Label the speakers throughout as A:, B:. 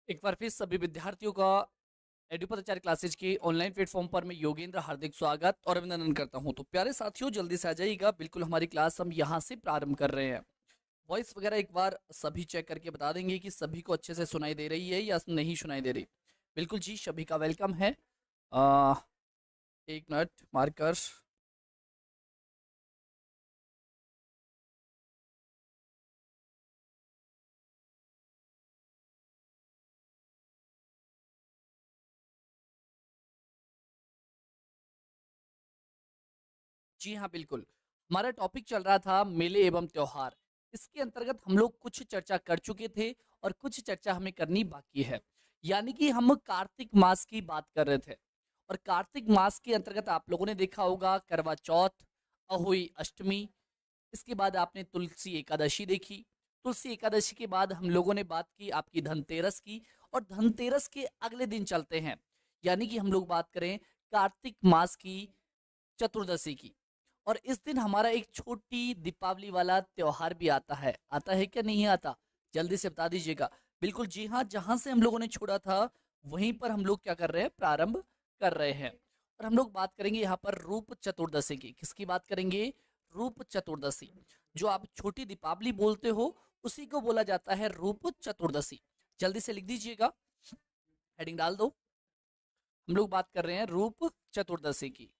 A: एक बार फिर सभी विद्यार्थियों का एडुपचार क्लासेज के ऑनलाइन प्लेटफॉर्म पर मैं योगेंद्र हार्दिक स्वागत और अभिनंदन करता हूं। तो प्यारे साथियों, जल्दी से आ जाइएगा। बिल्कुल हमारी क्लास हम यहां से प्रारंभ कर रहे हैं। वॉइस वगैरह एक बार सभी चेक करके बता देंगे कि सभी को अच्छे से सुनाई दे रही है या नहीं सुनाई दे रही। बिल्कुल जी, सभी का वेलकम है। आ, एक मिनट मार्कर। जी हाँ, बिल्कुल। हमारा टॉपिक चल रहा था मेले एवं त्योहार। इसके अंतर्गत हम लोग कुछ चर्चा कर चुके थे और कुछ चर्चा हमें करनी बाकी है। यानी कि हम कार्तिक मास की बात कर रहे थे। और कार्तिक मास के अंतर्गत आप लोगों ने देखा होगा करवा चौथ, अहोई अष्टमी, इसके बाद आपने तुलसी एकादशी देखी। तुलसी एकादशी के बाद हम लोगों ने बात की आपकी धनतेरस की। और धनतेरस के अगले दिन चलते हैं, यानी कि हम लोग बात करें कार्तिक मास की चतुर्दशी की। और इस दिन हमारा एक छोटी दीपावली वाला त्योहार भी आता है क्या नहीं आता? जल्दी से बता दीजिएगा। बिल्कुल जी हाँ, जहां से हम लोगों ने छोड़ा था वहीं पर हम लोग क्या कर रहे हैं, प्रारंभ कर रहे हैं। और हम लोग बात करेंगे यहाँ पर रूप चतुर्दशी की। किसकी बात करेंगे? रूप चतुर्दशी। जो आप छोटी दीपावली बोलते हो उसी को बोला जाता है रूप चतुर्दशी। जल्दी से लिख दीजिएगा, हेडिंग डाल दो। हम लोग बात कर रहे हैं रूप चतुर्दशी की।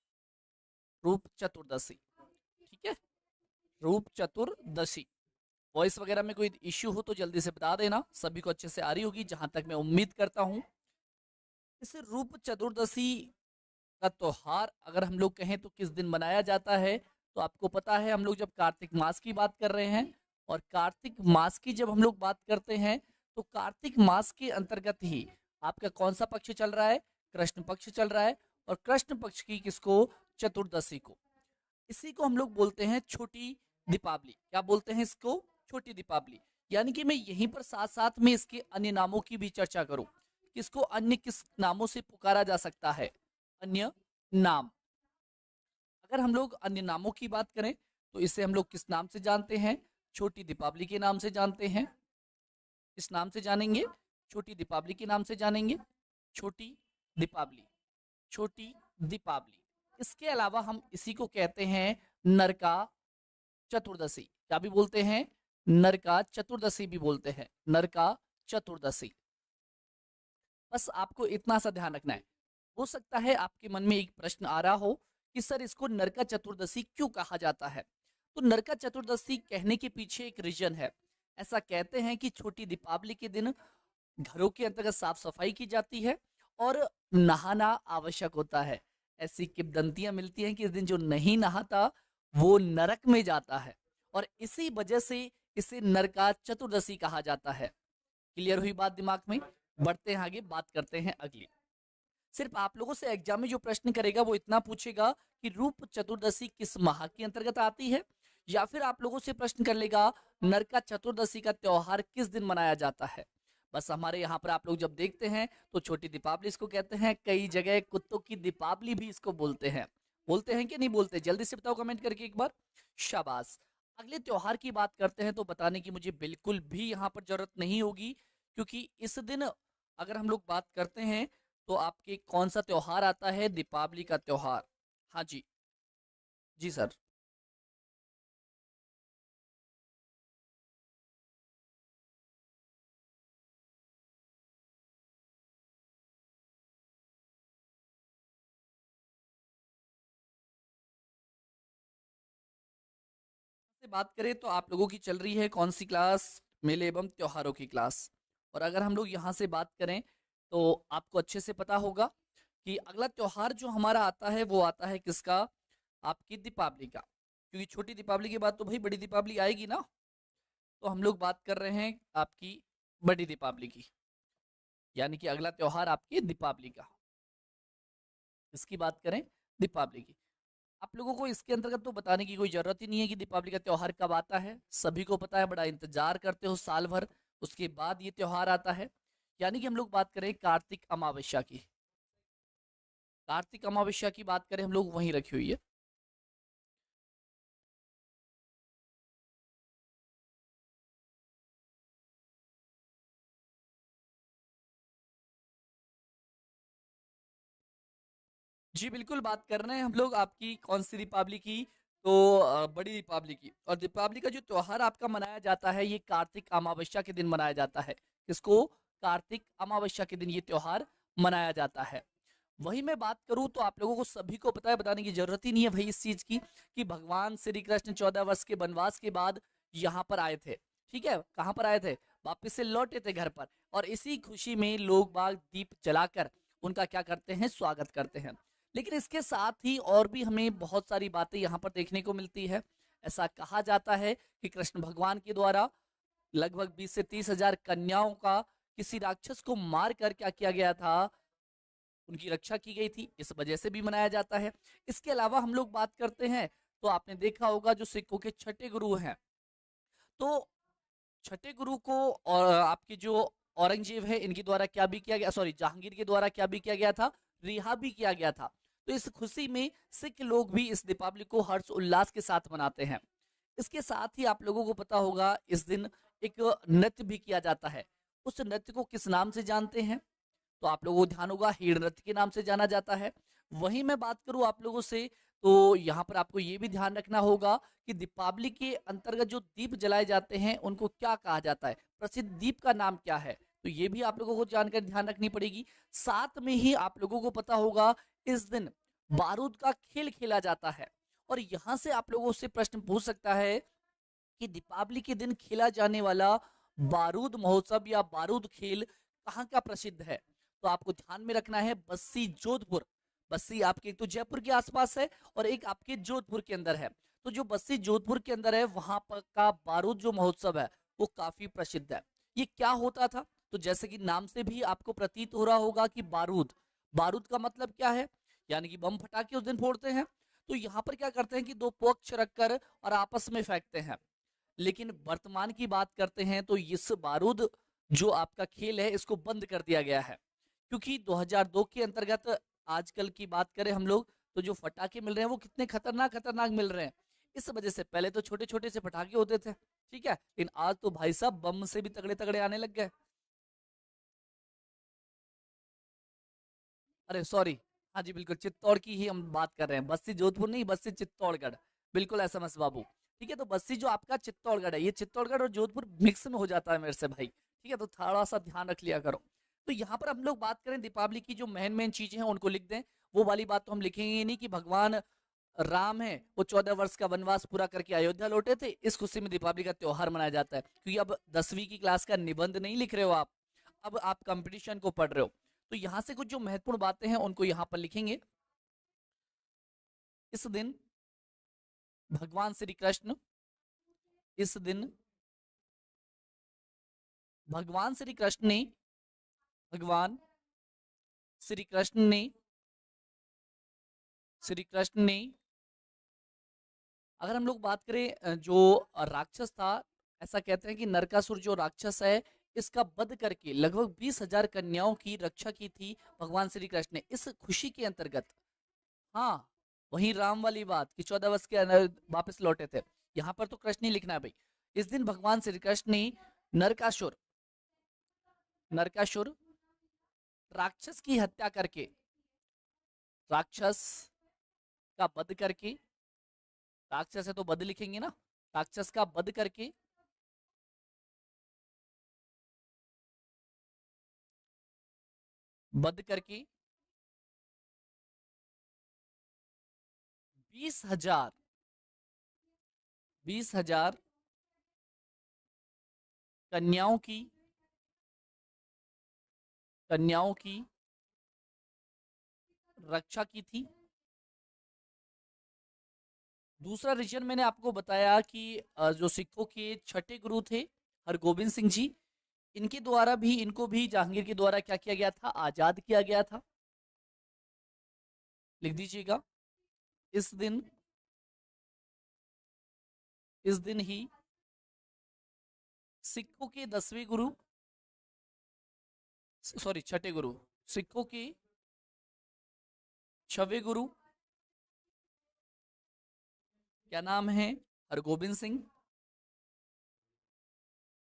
A: रूप चतुर्दशी, ठीक है। रूप चतुर्दशी। वॉइस वगैरह में कोई इश्यू हो तो जल्दी से बता देना। सभी को अच्छे से आ रही होगी जहां तक मैं उम्मीद करता हूं। इस रूप चतुर्दशी का त्योहार अगर हम लोग कहें तो किस दिन मनाया जाता है, तो आपको पता है हम लोग जब कार्तिक मास की बात कर रहे हैं। और कार्तिक मास की जब हम लोग बात करते हैं तो कार्तिक मास के अंतर्गत ही आपका कौन सा पक्ष चल रहा है? कृष्ण पक्ष चल रहा है। और कृष्ण पक्ष की किसको? चतुर्दशी को। इसी को हम लोग बोलते हैं छोटी दीपावली। क्या बोलते हैं इसको? छोटी दीपावली। यानी कि मैं यहीं पर साथ साथ में इसके अन्य नामों की भी चर्चा करूं। किसको अन्य किस नामों से पुकारा जा सकता है? अन्य नाम। अगर हम लोग अन्य नामों की बात करें तो इसे हम लोग किस नाम से जानते हैं? छोटी दीपावली के नाम से जानते हैं। इस नाम से जानेंगे, छोटी दीपावली के नाम से जानेंगे। छोटी दीपावली, छोटी दीपावली। इसके अलावा हम इसी को कहते हैं नरका चतुर्दशी। क्या भी बोलते हैं? नरका चतुर्दशी भी बोलते हैं। नरका चतुर्दशी। बस आपको इतना सा ध्यान रखना है। हो सकता है आपके मन में एक प्रश्न आ रहा हो कि सर इसको नरका चतुर्दशी क्यों कहा जाता है? तो नरका चतुर्दशी कहने के पीछे एक रीजन है। ऐसा कहते हैं कि छोटी दीपावली के दिन घरों के अंतर्गत साफ सफाई की जाती है और नहाना आवश्यक होता है। ऐसी किंवदंतियां मिलती हैं कि इस दिन जो नहीं नहाता वो नरक में जाता है। और इसी वजह से इसे नरका चतुर्दशी कहा जाता है। क्लियर हुई बात दिमाग में? बढ़ते हैं आगे, बात करते हैं अगली। सिर्फ आप लोगों से एग्जाम में जो प्रश्न करेगा वो इतना पूछेगा कि रूप चतुर्दशी किस माह के अंतर्गत आती है। या फिर आप लोगों से प्रश्न कर लेगा नरका चतुर्दशी का त्योहार किस दिन मनाया जाता है। बस हमारे यहाँ पर आप लोग जब देखते हैं तो छोटी दीपावली इसको कहते हैं, कई जगह कुत्तों की दीपावली भी इसको बोलते हैं। बोलते हैं कि नहीं बोलते? जल्दी से बताओ कमेंट करके एक बार। शाबाश। अगले त्योहार की बात करते हैं तो बताने की मुझे बिल्कुल भी यहाँ पर जरूरत नहीं होगी, क्योंकि इस दिन अगर हम लोग बात करते हैं तो आपके कौन सा त्योहार आता है? दीपावली का त्योहार। हाँ जी। जी सर। से बात करें तो आप लोगों की चल रही है कौन सी क्लास? मेले एवं त्योहारों की क्लास। और अगर हम लोग यहाँ से बात करें तो आपको अच्छे से पता होगा कि अगला त्योहार जो हमारा आता है वो आता है किसका? आपकी दीपावली का। क्योंकि छोटी दीपावली के बाद तो भाई बड़ी दीपावली आएगी ना। तो हम लोग बात कर रहे हैं आपकी बड़ी दीपावली की। यानी कि अगला त्योहार आपकी दीपावली का। इसकी बात करें, दीपावली की। आप लोगों को इसके अंतर्गत तो बताने की कोई जरूरत ही नहीं है कि दीपावली का त्योहार कब आता है। सभी को पता है, बड़ा इंतजार करते हो साल भर, उसके बाद ये त्योहार आता है। यानी कि हम लोग बात करें कार्तिक अमावस्या की। कार्तिक अमावस्या की बात करें हम लोग, वहीं रखी हुई है। जी, बिल्कुल बात कर रहे हैं हम लोग आपकी कौन-सी दीपावली की, तो बड़ी दीपावली की। और दीपावली का जो त्योहार आपका मनाया जाता है, ये कार्तिक अमावस्या के दिन मनाया जाता है। किसको? कार्तिक अमावस्या के दिन ये त्योहार मनाया जाता है। वहीं मैं बात करूँ तो आप लोगों को सभी को पता है, बताने की ज़रूरत ही नहीं है भई इस चीज़ की, कि भगवान श्री कृष्ण 14 वर्ष के वनवास के बाद यहाँ पर आए थे। ठीक है? कहाँ पर आए थे? वापस से लौटे थे घर पर, और इसी खुशी में लोग बाग दीप जलाकर उनका क्या करते हैं? स्वागत करते हैं। लेकिन इसके साथ ही और भी हमें बहुत सारी बातें यहाँ पर देखने को मिलती है। ऐसा कहा जाता है कि कृष्ण भगवान के द्वारा लगभग 20 से 30 हजार कन्याओं का किसी राक्षस को मार कर क्या किया गया था? उनकी रक्षा की गई थी, इस वजह से भी मनाया जाता है। इसके अलावा हम लोग बात करते हैं तो आपने देखा होगा जो सिखों के छठे गुरु हैं, तो छठे गुरु को और आपके जो औरंगजेब है इनके द्वारा क्या भी किया गया, सॉरी जहांगीर के द्वारा क्या भी किया गया था? रिहा भी किया गया था। तो इस खुशी में सिख लोग भी इस दीपावली को हर्ष उल्लास के साथ मनाते हैं। इसके साथ ही आप लोगों को पता होगा इस दिन एक नृत्य भी किया जाता है। उस नृत्य को किस नाम से जानते हैं? तो आप लोगों को ध्यान होगा हीड़ नृत्य के नाम से जाना जाता है। वहीं मैं बात करूं आप लोगों से, तो यहाँ पर आपको ये भी ध्यान रखना होगा कि दीपावली के अंतर्गत जो दीप जलाए जाते हैं उनको क्या कहा जाता है? प्रसिद्ध दीप का नाम क्या है? तो ये भी आप लोगों को जानकर ध्यान रखनी पड़ेगी। साथ में ही आप लोगों को पता होगा इस दिन बारूद का खेल खेला जाता है। और यहाँ से आप लोगों से प्रश्न पूछ सकता है कि दीपावली के दिन खेला जाने वाला बारूद महोत्सव या बारूद खेल कहाँ का प्रसिद्ध है? तो आपको ध्यान में रखना है बस्सी जोधपुर। बस्सी आपके एक तो जयपुर के आसपास है और एक आपके जोधपुर के अंदर है। तो जो बस्सी जोधपुर के अंदर है वहां पर का बारूद जो महोत्सव है वो काफी प्रसिद्ध है। ये क्या होता था? तो जैसे कि नाम से भी आपको प्रतीत हो रहा होगा कि बारूद, बारूद का मतलब क्या है? यानी कि बम फटाके उस दिन फोड़ते हैं। तो यहाँ पर क्या करते हैं कि दो पक्ष रखकर और आपस में फेंकते हैं। लेकिन वर्तमान की बात करते हैं तो इस बारूद जो आपका खेल है इसको बंद कर दिया गया है, क्योंकि 2002 के अंतर्गत आजकल की बात करें हम लोग तो जो फटाके मिल रहे हैं वो कितने खतरनाक खतरनाक मिल रहे हैं। इस वजह से पहले तो छोटे छोटे से पटाखे होते थे, ठीक है, लेकिन आज तो भाई साहब बम से भी तगड़े तगड़े आने लग गए। अरे सॉरी, हाँ जी बिल्कुल चित्तौड़ की ही हम बात कर रहे हैं, बस्सी जोधपुर नहीं, बस्सी चित्तौड़गढ़। बिल्कुल एसएमएस बाबू। ठीक है, तो बस्सी जो आपका चित्तौड़गढ़ है, ये चित्तौड़गढ़ और जोधपुर मिक्स में हो जाता है मेरे से भाई। ठीक है, तो थोड़ा सा ध्यान रख लिया करो। तो यहाँ पर हम लोग बात करें दीपावली की जो मेन मेन चीजें हैं उनको लिख दें। वो वाली बात तो हम लिखेंगे नहीं कि भगवान राम है वो 14 वर्ष का वनवास पूरा करके अयोध्या लौटे थे, इस खुशी में दीपावली का त्योहार मनाया जाता है, क्योंकि अब 10वीं की क्लास का निबंध नहीं लिख रहे हो आप, अब आप कंपटीशन को पढ़ रहे हो। तो यहाँ से कुछ जो महत्वपूर्ण बातें हैं उनको यहाँ पर लिखेंगे। इस दिन भगवान श्री कृष्ण, इस दिन भगवान श्री कृष्ण ने, भगवान श्री कृष्ण ने, श्री कृष्ण ने, अगर हम लोग बात करें जो राक्षस था, ऐसा कहते हैं कि नरकासुर जो राक्षस है इसका वध करके लगभग 20,000 कन्याओं की रक्षा की थी भगवान श्री कृष्ण ने इस खुशी के अंतर्गत। हाँ, वही राम वाली बात कि 14 वर्ष के अंदर वापस लौटे थे। यहाँ पर तो कृष्ण ही लिखना है भाई। इस दिन भगवान श्री कृष्ण ने नरकासुर, नरकासुर राक्षस की हत्या करके, राक्षस का वध करके, राक्षस है तो वध लिखेंगे ना, राक्षस का वध करके वध करके 20,000, 20,000 कन्याओं की, कन्याओं की रक्षा की थी। दूसरा रीजन मैंने आपको बताया कि जो सिखों के छठे गुरु थे हरगोबिंद सिंह जी, इनके द्वारा भी, इनको भी जहांगीर के द्वारा क्या किया गया था? आजाद किया गया था। लिख दीजिएगा, इस दिन, इस दिन ही सिखों के 10वें गुरु, सॉरी छठे गुरु, सिखों के 6वें गुरु, क्या नाम है? हरगोबिंद सिंह,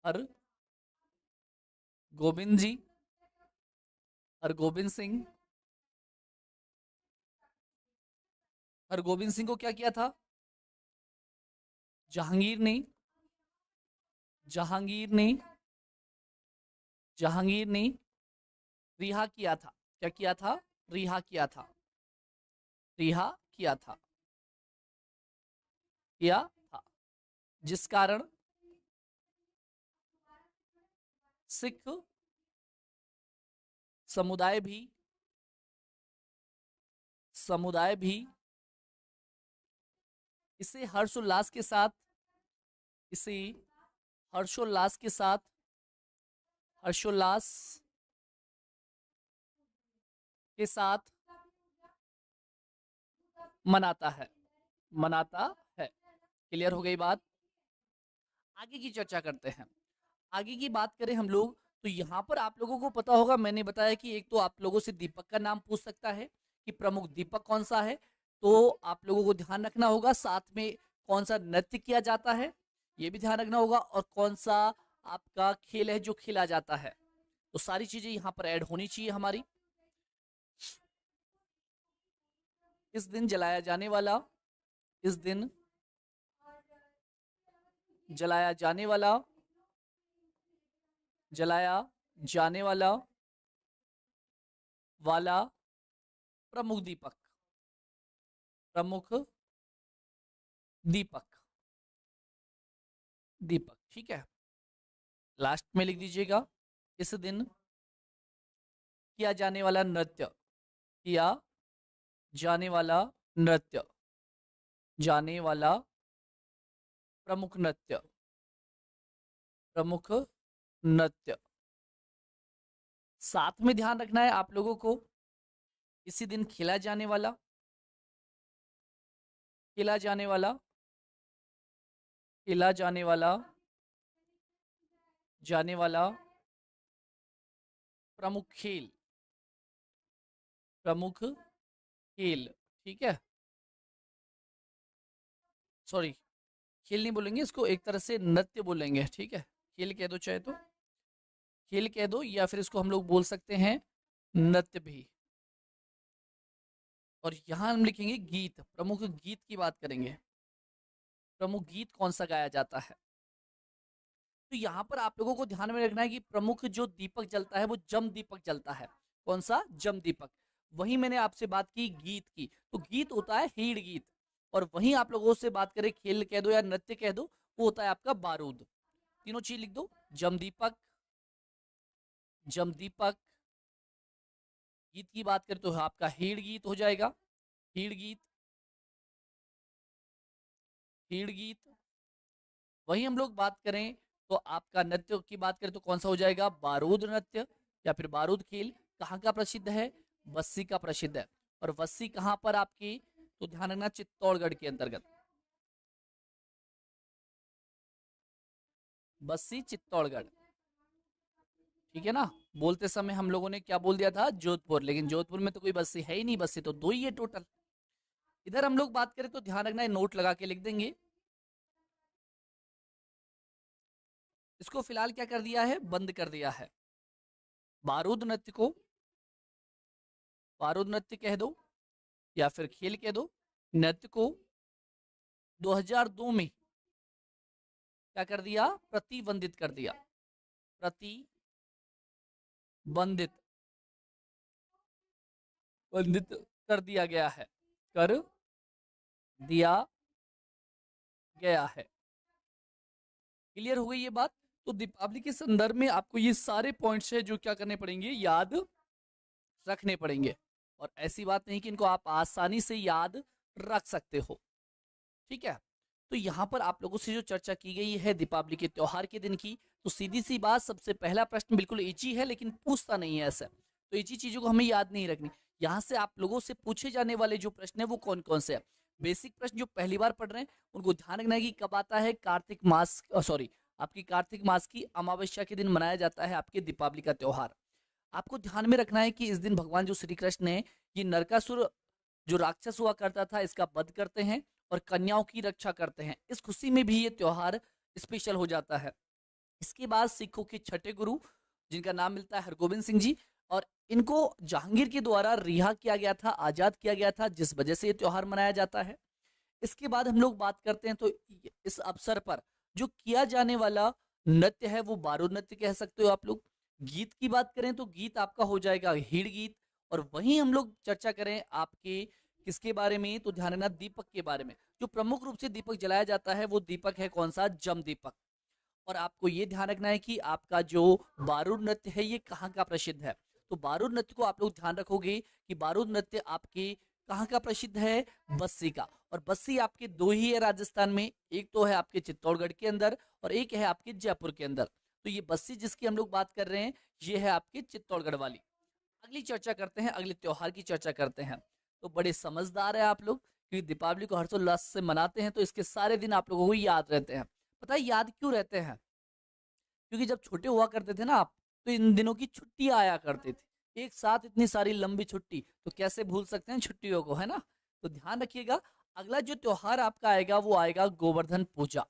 A: हर गोविंद जी, हरगोबिंद सिंह हरगोविंद सिंह को क्या किया था? जहांगीर ने जहांगीर ने जहांगीर ने रिहा किया था। क्या किया था? रिहा किया था। रिहा किया था। किया था। जिस कारण सिख समुदाय भी इसे हर्षोल्लास के साथ इसे हर्षोल्लास के साथ हर्षोल्लास के साथ मनाता है। मनाता है। क्लियर हो गई बात? आगे की चर्चा करते हैं। आगे की बात करें हम लोग, तो यहाँ पर आप लोगों को पता होगा, मैंने बताया कि एक तो आप लोगों से दीपक का नाम पूछ सकता है कि प्रमुख दीपक कौन सा है, तो आप लोगों को ध्यान रखना होगा। साथ में कौन सा नृत्य किया जाता है ये भी ध्यान रखना होगा, और कौन सा आपका खेल है जो खेला जाता है। तो सारी चीजें यहाँ पर ऐड होनी चाहिए हमारी। इस दिन जलाया जाने वाला इस दिन जलाया जाने वाला जलाया जाने वाला प्रमुख दीपक दीपक दीपक ठीक है। लास्ट में लिख दीजिएगा, इस दिन किया जाने वाला नृत्य किया जाने वाला नृत्य जाने वाला प्रमुख नृत्य। साथ में ध्यान रखना है आप लोगों को, इसी दिन खेला जाने वाला खेला जाने वाला खेला जाने वाला जाने वाला प्रमुख खेल ठीक है। सॉरी, खेल नहीं बोलेंगे इसको, एक तरह से नृत्य बोलेंगे, ठीक है। खेल कह दो, चाहे तो खेल कह दो, या फिर इसको हम लोग बोल सकते हैं नृत्य भी। और यहां हम लिखेंगे गीत, प्रमुख गीत की बात करेंगे, प्रमुख गीत कौन सा गाया जाता है। तो यहाँ पर आप लोगों को ध्यान में रखना है कि प्रमुख जो दीपक जलता है वो जम दीपक जलता है। कौन सा? जम दीपक। वही मैंने आपसे बात की गीत की, तो गीत होता है हीड़ गीत। और वहीं आप लोगों से बात करें खेल कह दो या नृत्य कह दो, वो होता है आपका बारूद। तीनों चीज लिख दो, जम दीपक गीत की बात करें तो आपका हीड़ गीत हो जाएगा, हीड़ गीत वही हम लोग बात करें तो आपका नृत्य की बात करें तो कौन सा हो जाएगा? बारूद नृत्य या फिर बारूद खेल। कहाँ का प्रसिद्ध है? बस्सी का प्रसिद्ध है। और बस्सी कहाँ पर आपकी? तो ध्यान रखना, चित्तौड़गढ़ के अंतर्गत, बस्सी चित्तौड़गढ़, ठीक है ना। बोलते समय हम लोगों ने क्या बोल दिया था? जोधपुर, लेकिन जोधपुर में तो कोई बस्सी है ही नहीं, बस्सी तो दो ही है टोटल। इधर हम लोग बात करें तो ध्यान रखना है, नोट लगा के लिख देंगे। इसको फिलहाल क्या कर दिया है? बंद कर दिया है। बारूद नृत्य को बारूद नृत्य कह दो या फिर खेल कह दो। नृत्य को 2002 में क्या कर दिया? प्रतिबंधित कर दिया, प्रतिबंधित बंधित कर दिया गया है, कर दिया गया है। क्लियर हो गई ये बात? तो दीपावली के संदर्भ में आपको ये सारे पॉइंट्स है जो क्या करने पड़ेंगे? याद रखने पड़ेंगे। और ऐसी बात नहीं कि इनको आप आसानी से याद रख सकते हो, ठीक है। तो यहाँ पर आप लोगों से जो चर्चा की गई है दीपावली के त्योहार के दिन की, तो सीधी सी बात, सबसे पहला प्रश्न बिल्कुल इजी है लेकिन पूछता नहीं है ऐसा, तो इजी चीजों को हमें याद नहीं रखनी। यहाँ से आप लोगों से पूछे जाने वाले जो प्रश्न है वो कौन कौन से है? बेसिक प्रश्न जो पहली बार पढ़ रहे हैं उनको ध्यान रखना है कि कब आता है कार्तिक मास, सॉरी आपकी कार्तिक मास की अमावस्या के दिन मनाया जाता है आपके दीपावली का त्योहार। आपको ध्यान में रखना है कि इस दिन भगवान जो श्री कृष्ण है, ये नरकासुर जो राक्षस हुआ करता था इसका वध करते हैं और कन्याओं की रक्षा करते हैं। इस खुशी में भी ये त्योहार स्पेशल हो जाता है। इसके बाद सिखों के छठे गुरु जिनका नाम मिलता है हरगोविंद सिंह जी, और इनको जहांगीर के द्वारा रिहा किया गया था, आजाद किया गया था, जिस वजह से ये त्योहार मनाया जाता है। इसके बाद हम लोग बात करते हैं तो इस अवसर पर जो किया जाने वाला नृत्य है वो बारूद नृत्य कह सकते हो आप लोग। गीत की बात करें तो गीत आपका हो जाएगा हिड़ गीत। और वहीं हम लोग चर्चा करें आपके किसके बारे में, तो ध्यान रखना दीपक के बारे में। जो प्रमुख रूप से दीपक जलाया जाता है वो दीपक है कौन सा, जम दीपक। और आपको ये ध्यान रखना है कि आपका जो बारूद नृत्य है ये कहाँ का प्रसिद्ध है। तो बारूद नृत्य को आप लोग ध्यान रखोगे कि बारूद नृत्य आपके कहाँ का प्रसिद्ध है, बस्सी का। और बस्सी आपके दो ही है राजस्थान में, एक तो है आपके चित्तौड़गढ़ के अंदर और एक है आपके जयपुर के अंदर। तो ये बस्सी जिसकी हम लोग बात कर रहे हैं ये है आपके चित्तौड़गढ़ वाली। अगली चर्चा करते हैं, अगले त्योहार की चर्चा करते हैं। तो बड़े समझदार है आप लोग, क्योंकि दीपावली को हर्षोल्लास से मनाते हैं तो इसके सारे दिन आप लोगों को याद रहते हैं। पता है याद क्यों रहते हैं? क्योंकि जब छोटे हुआ करते थे ना आप, तो इन दिनों की छुट्टियां आया करती थी, एक साथ इतनी सारी लंबी छुट्टी, तो कैसे भूल सकते हैं छुट्टियों को, है ना? तो ध्यान रखिएगा। अगला जो त्योहार आपका आएगा वो आएगा गोवर्धन पूजा।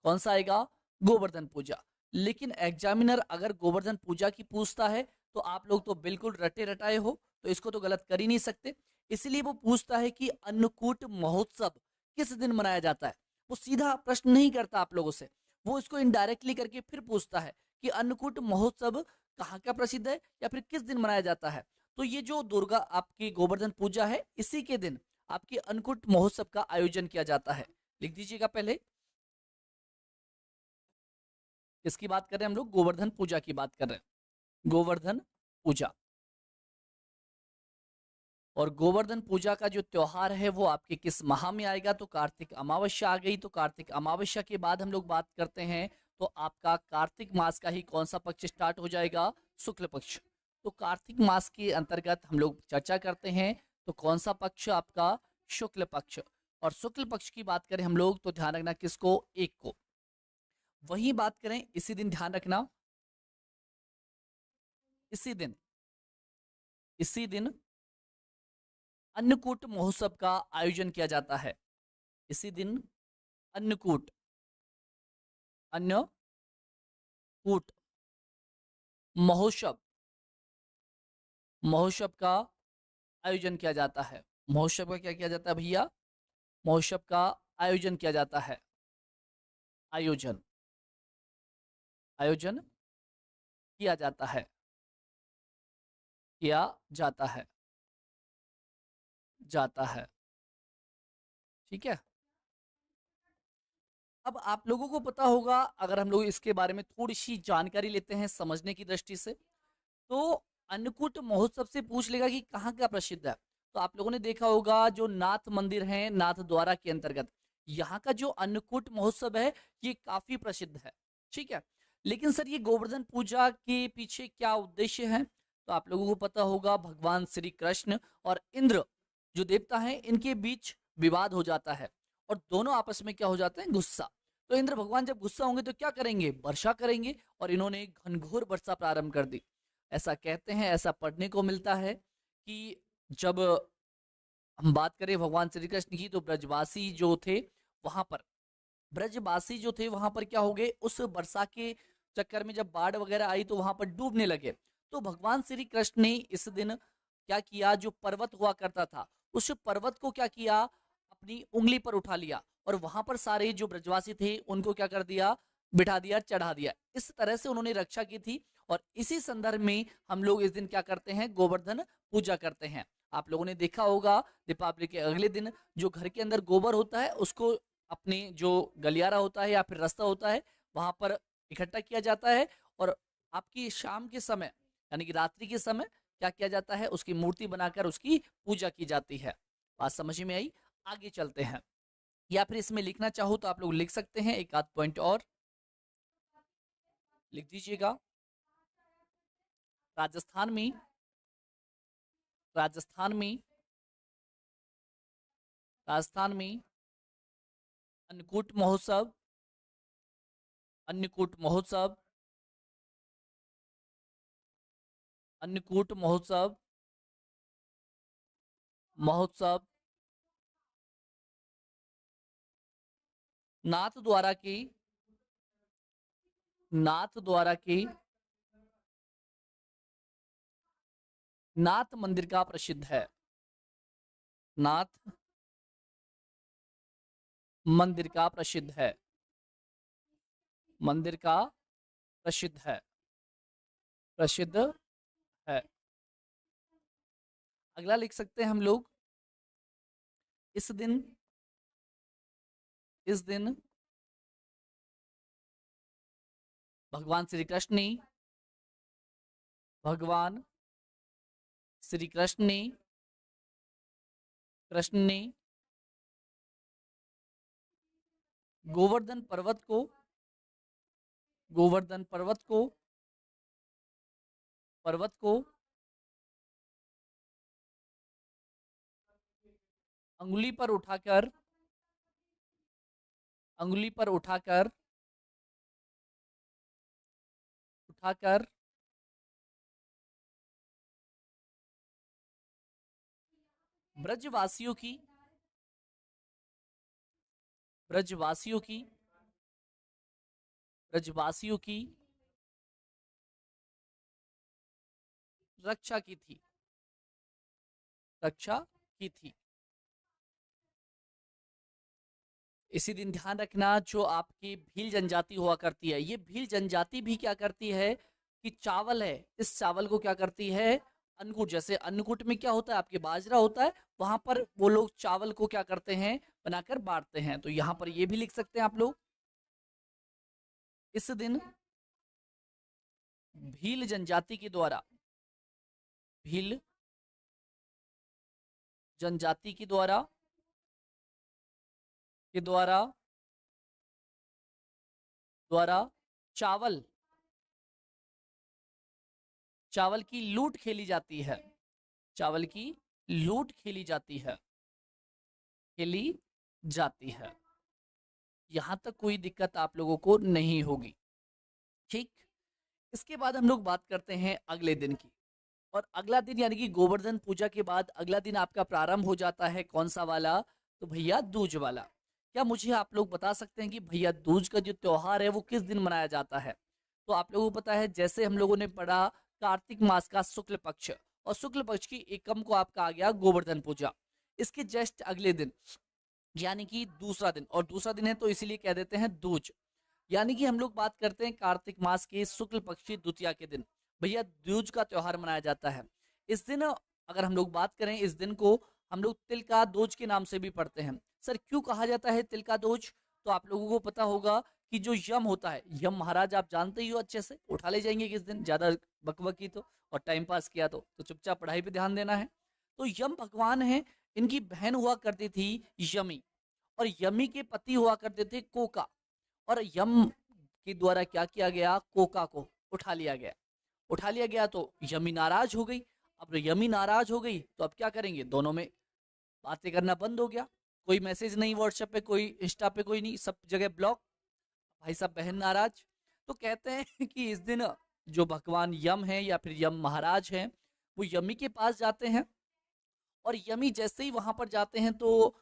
A: कौन सा आएगा? गोवर्धन पूजा। लेकिन एग्जामिनर अगर गोवर्धन पूजा की पूछता है तो आप लोग तो बिल्कुल रटे रटाए हो, तो इसको तो गलत कर ही नहीं सकते। इसलिए वो पूछता है कि अन्नकूट महोत्सव किस दिन मनाया जाता है। वो सीधा प्रश्न नहीं करता आप लोगों से, वो इसको इनडायरेक्टली करके फिर पूछता है कि अन्नकूट महोत्सव कहाँ का प्रसिद्ध है या फिर किस दिन मनाया जाता है। तो ये जो दुर्गा आपकी गोवर्धन पूजा है इसी के दिन आपके अन्नकूट महोत्सव का आयोजन किया जाता है। लिख दीजिएगा पहले, किसकी बात कर रहे हैं हम लोग? गोवर्धन पूजा की बात कर रहे हैं, गोवर्धन पूजा। और गोवर्धन पूजा का जो त्योहार है वो आपके किस माह में आएगा? तो कार्तिक अमावस्या आ गई। तो कार्तिक अमावस्या के बाद हम लोग बात करते हैं तो आपका कार्तिक मास का ही कौन सा पक्ष स्टार्ट हो जाएगा? शुक्ल पक्ष। तो कार्तिक मास के अंतर्गत हम लोग चर्चा करते हैं तो कौन सा पक्ष आपका? शुक्ल पक्ष। और शुक्ल पक्ष की बात करें हम लोग तो ध्यान रखना किसको? एक को। वही बात करें इसी दिन, ध्यान रखना इसी दिन, इसी दिन अन्नकूट महोत्सव का आयोजन किया जाता है। इसी दिन अन्नकूट, अन्नकूट महोत्सव, महोत्सव का आयोजन किया जाता है। महोत्सव का क्या किया जाता है भैया? महोत्सव का आयोजन किया जाता है। आयोजन, आयोजन किया जाता है, किया जाता है, जाता है। ठीक है। अब आप लोगों को पता होगा, अगर हम लोग इसके बारे में थोड़ी सी जानकारी लेते हैं समझने की दृष्टि से, तो अन्नकूट महोत्सव से पूछ लेगा कि कहाँ का प्रसिद्ध है। तो आप लोगों ने देखा होगा जो नाथ मंदिर है नाथ द्वारा के अंतर्गत, यहाँ का जो अन्नकूट महोत्सव है ये काफी प्रसिद्ध है। ठीक है। लेकिन सर ये गोवर्धन पूजा के पीछे क्या उद्देश्य है? तो आप लोगों को पता होगा भगवान श्री कृष्ण और इंद्र जो देवता हैं इनके बीच विवाद हो जाता है और दोनों आपस में क्या हो जाते हैं? गुस्सा। तो इंद्र भगवान जब गुस्सा होंगे तो क्या करेंगे? वर्षा करेंगे। और इन्होंने घनघोर वर्षा प्रारंभ कर दी। ऐसा कहते हैं, ऐसा पढ़ने को मिलता है कि जब हम बात करें भगवान श्री कृष्ण की तो ब्रजवासी जो थे वहां पर, ब्रजवासी जो थे वहां पर क्या हो गए, उस वर्षा के चक्कर में जब बाढ़ वगैरह आई तो वहां पर डूबने लगे। तो भगवान श्री कृष्ण ने इस दिन क्या किया, जो पर्वत हुआ करता था उस पर्वत को क्या किया, अपनी उंगली पर उठा लिया और वहां पर सारे जो ब्रजवासी थे उनको क्या कर दिया, बिठा दिया, चढ़ा दिया। इस तरह से उन्होंने रक्षा की थी। और इसी संदर्भ में हम लोग इस दिन क्या करते हैं? गोवर्धन पूजा करते हैं। आप लोगों ने देखा होगा दीपावली के अगले दिन जो घर के अंदर गोबर होता है उसको अपने जो गलियारा होता है या फिर रास्ता होता है वहां पर इकट्ठा किया जाता है। और आपकी शाम के समय यानी कि रात्रि के समय क्या किया जाता है? उसकी मूर्ति बनाकर उसकी पूजा की जाती है। बात समझ में आई? आगे चलते हैं। या फिर इसमें लिखना चाहो तो आप लोग लिख सकते हैं, एक आध पॉइंट और लिख दीजिएगा। राजस्थान में, राजस्थान में, राजस्थान में अन्नकूट महोत्सव, अन्नकूट महोत्सव, अन्नकूट महोत्सव, महोत्सव नाथ द्वारा की, नाथ द्वारा की नाथ मंदिर का प्रसिद्ध है। नाथ मंदिर का प्रसिद्ध है। मंदिर का प्रसिद्ध है। प्रसिद्ध है। अगला लिख सकते हैं हम लोग, इस दिन, इस दिन भगवान श्री कृष्ण ने, भगवान श्री कृष्ण ने, कृष्ण ने गोवर्धन पर्वत को, गोवर्धन पर्वत को, पर्वत को अंगुली पर उठाकर, अंगुली पर उठाकर, उठाकर ब्रजवासियों की, ब्रजवासियों की, ब्रजवासियों की रक्षा की थी, रक्षा की थी। इसी दिन ध्यान रखना, जो आपकी भील जनजाति हुआ करती है, ये भील जनजाति भी क्या करती है कि चावल है, इस चावल को क्या करती है, अन्नकूट, जैसे अन्नकूट में क्या होता है आपके बाजरा होता है, वहां पर वो लोग चावल को क्या करते हैं, बनाकर बांटते हैं। तो यहाँ पर ये भी लिख सकते हैं आप लोग, इस दिन भील जनजाति के द्वारा, भील जनजाति के द्वारा, के द्वारा, द्वारा चावल, चावल की लूट खेली जाती है, चावल की लूट खेली जाती है, खेली जाती है। यहां तक कोई दिक्कत आप लोगों को नहीं होगी, ठीक। इसके बाद हम लोग बात करते हैं अगले दिन की, और अगला दिन यानी कि गोवर्धन पूजा के बाद अगला दिन आपका प्रारंभ हो जाता है कौन सा वाला, तो भैया दूज वाला। क्या मुझे आप लोग बता सकते हैं कि भैया दूज का जो त्योहार है वो किस दिन मनाया जाता है? तो आप लोगों को पता है, जैसे हम लोगों ने पढ़ा कार्तिक मास का शुक्ल पक्ष, और शुक्ल पक्ष की एकम को आपका आ गया गोवर्धन पूजा। इसके जस्ट अगले दिन यानी कि दूसरा दिन, और दूसरा दिन है तो इसीलिए कह देते हैं दूज, यानी कि हम लोग बात करते हैं कार्तिक मास के शुक्ल पक्षी द्वितीया के दिन भैया दूज का त्योहार मनाया जाता है। इस दिन अगर हम लोग बात करें, इस दिन को हम लोग तिल का दोज के नाम से भी पढ़ते हैं। सर क्यों कहा जाता है तिल का दोज? तो आप लोगों को पता होगा कि जो यम होता है, यम महाराज आप जानते ही हो अच्छे से, उठा ले जाएंगे किस दिन, ज्यादा बकबकी तो और टाइम पास किया तो चुपचाप पढ़ाई पे ध्यान देना है। तो यम भगवान है, इनकी बहन हुआ करती थी यमी, और यमी के पति हुआ करते थे कोका, और यम के द्वारा क्या किया गया, कोका को उठा लिया गया। उठा लिया गया तो यमी नाराज हो गई। अब यमी नाराज हो गई तो अब क्या करेंगे, दोनों में बातें करना बंद हो गया, कोई मैसेज नहीं व्हाट्सएप पे, कोई इंस्टा पे, कोई नहीं, सब जगह ब्लॉक। भाई साहब बहन नाराज, तो कहते हैं कि इस दिन जो भगवान यम है या फिर यम महाराज हैं, वो यमी के पास जाते हैं, और यमी जैसे ही वहां पर जाते हैं तो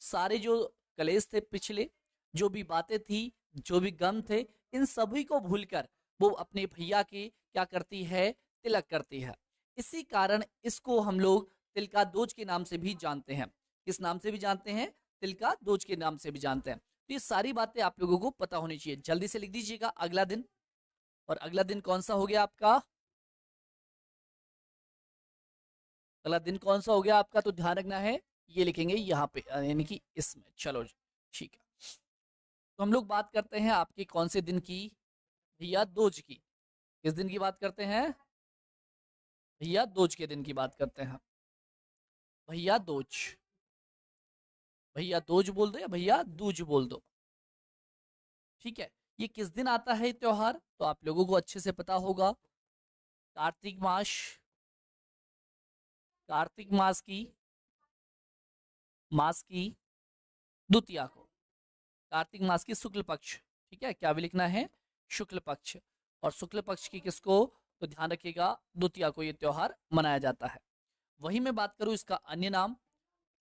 A: सारे जो कलेश थे पिछले, जो भी बातें थी, जो भी गम थे, इन सभी को भूलकर वो अपने भैया की क्या करती है, तिलक करती है। इसी कारण इसको हम लोग तिलका दोज के नाम से भी जानते हैं। किस नाम से भी जानते हैं? तिलका दोज के नाम से भी जानते हैं। तो ये सारी बातें आप लोगों को पता होनी चाहिए। जल्दी से लिख दीजिएगा अगला दिन, और अगला दिन कौन सा हो गया आपका, अगला दिन कौन सा हो गया आपका, तो ध्यान रखना है, ये लिखेंगे यहाँ पे यानी कि इसमें। चलो जी, ठीक है। तो हम लोग बात करते हैं आपके कौन से दिन की, भैया दोज की। किस दिन की बात करते हैं? भैया दोज के दिन की बात करते हैं। भैया दोज, भैया दोज बोल दो या भैया दूज बोल दो, ठीक है। ये किस दिन आता है त्योहार, तो आप लोगों को अच्छे से पता होगा, कार्तिक मास, कार्तिक मास की द्वितीया को, कार्तिक मास की शुक्ल पक्ष, ठीक है, क्या भी लिखना है, शुक्ल पक्ष। और शुक्ल पक्ष की किसको, तो ध्यान रखिएगा द्वितीया को ये त्योहार मनाया जाता है। वही मैं बात करूं इसका अन्य नाम,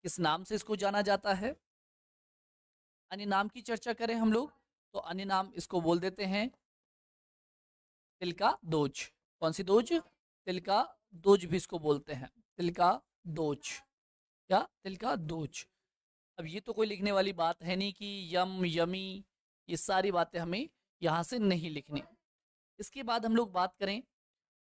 A: किस नाम से इसको जाना जाता है, अन्य नाम की चर्चा करें हम लोग, तो अन्य नाम इसको बोल देते हैं तिल का दोज। कौन सी दोज? तिल का दोज भी इसको बोलते हैं, तिल का दोज, क्या तिल का दोज। अब ये तो कोई लिखने वाली बात है नहीं कि यम यमी, ये सारी बातें हमें यहाँ से नहीं लिखनी। इसके बाद हम लोग बात करें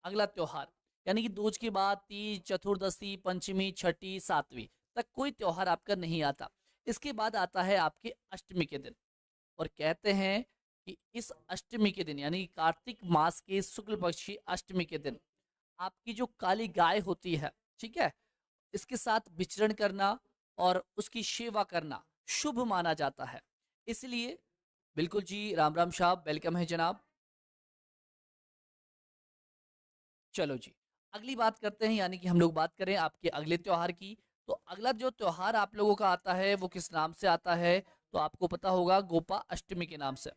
A: अगला त्योहार, यानी कि दोज के बाद तीज, चतुर्दशी, पंचमी, छठी, सातवीं तक कोई त्योहार आपका नहीं आता। इसके बाद आता है आपके अष्टमी के दिन, और कहते हैं कि इस अष्टमी के दिन यानी कार्तिक मास के शुक्ल पक्ष की अष्टमी के दिन आपकी जो काली गाय होती है, ठीक है, इसके साथ विचरण करना और उसकी सेवा करना शुभ माना जाता है। इसलिए बिल्कुल जी, राम राम साहब, वेलकम है जनाब। चलो जी, अगली बात करते हैं, यानी कि हम लोग बात करें आपके अगले त्योहार की। तो अगला जो त्योहार आप लोगों का आता है वो किस नाम से आता है, तो आपको पता होगा गोपा अष्टमी के नाम से,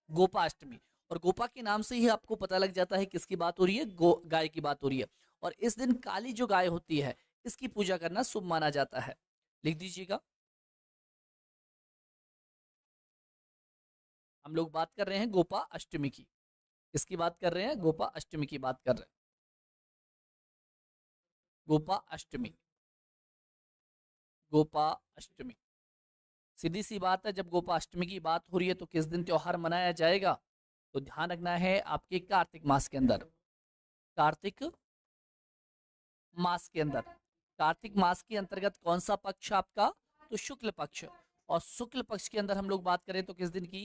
A: गोपा अष्टमी। और गोपा के नाम से ही आपको पता लग जाता है किसकी बात हो रही है, गाय की बात हो रही है। और इस दिन काली जो गाय होती है इसकी पूजा करना शुभ माना जाता है। लिख दीजिएगा, हम लोग बात कर रहे हैं गोपा अष्टमी की। किसकी बात कर रहे हैं, गोपा अष्टमी की बात कर रहे हैं, गोपा अष्टमी, गोपा अष्टमी। सीधी सी बात है, जब गोपाष्टमी की बात हो रही है तो किस दिन त्योहार मनाया जाएगा, तो ध्यान रखना है आपके कार्तिक मास के अंदर, कार्तिक मास के अंदर। कार्तिक मास के अंतर्गत कौन सा पक्ष आपका, तो शुक्ल पक्ष। और शुक्ल पक्ष के अंदर हम लोग बात करें तो किस दिन की,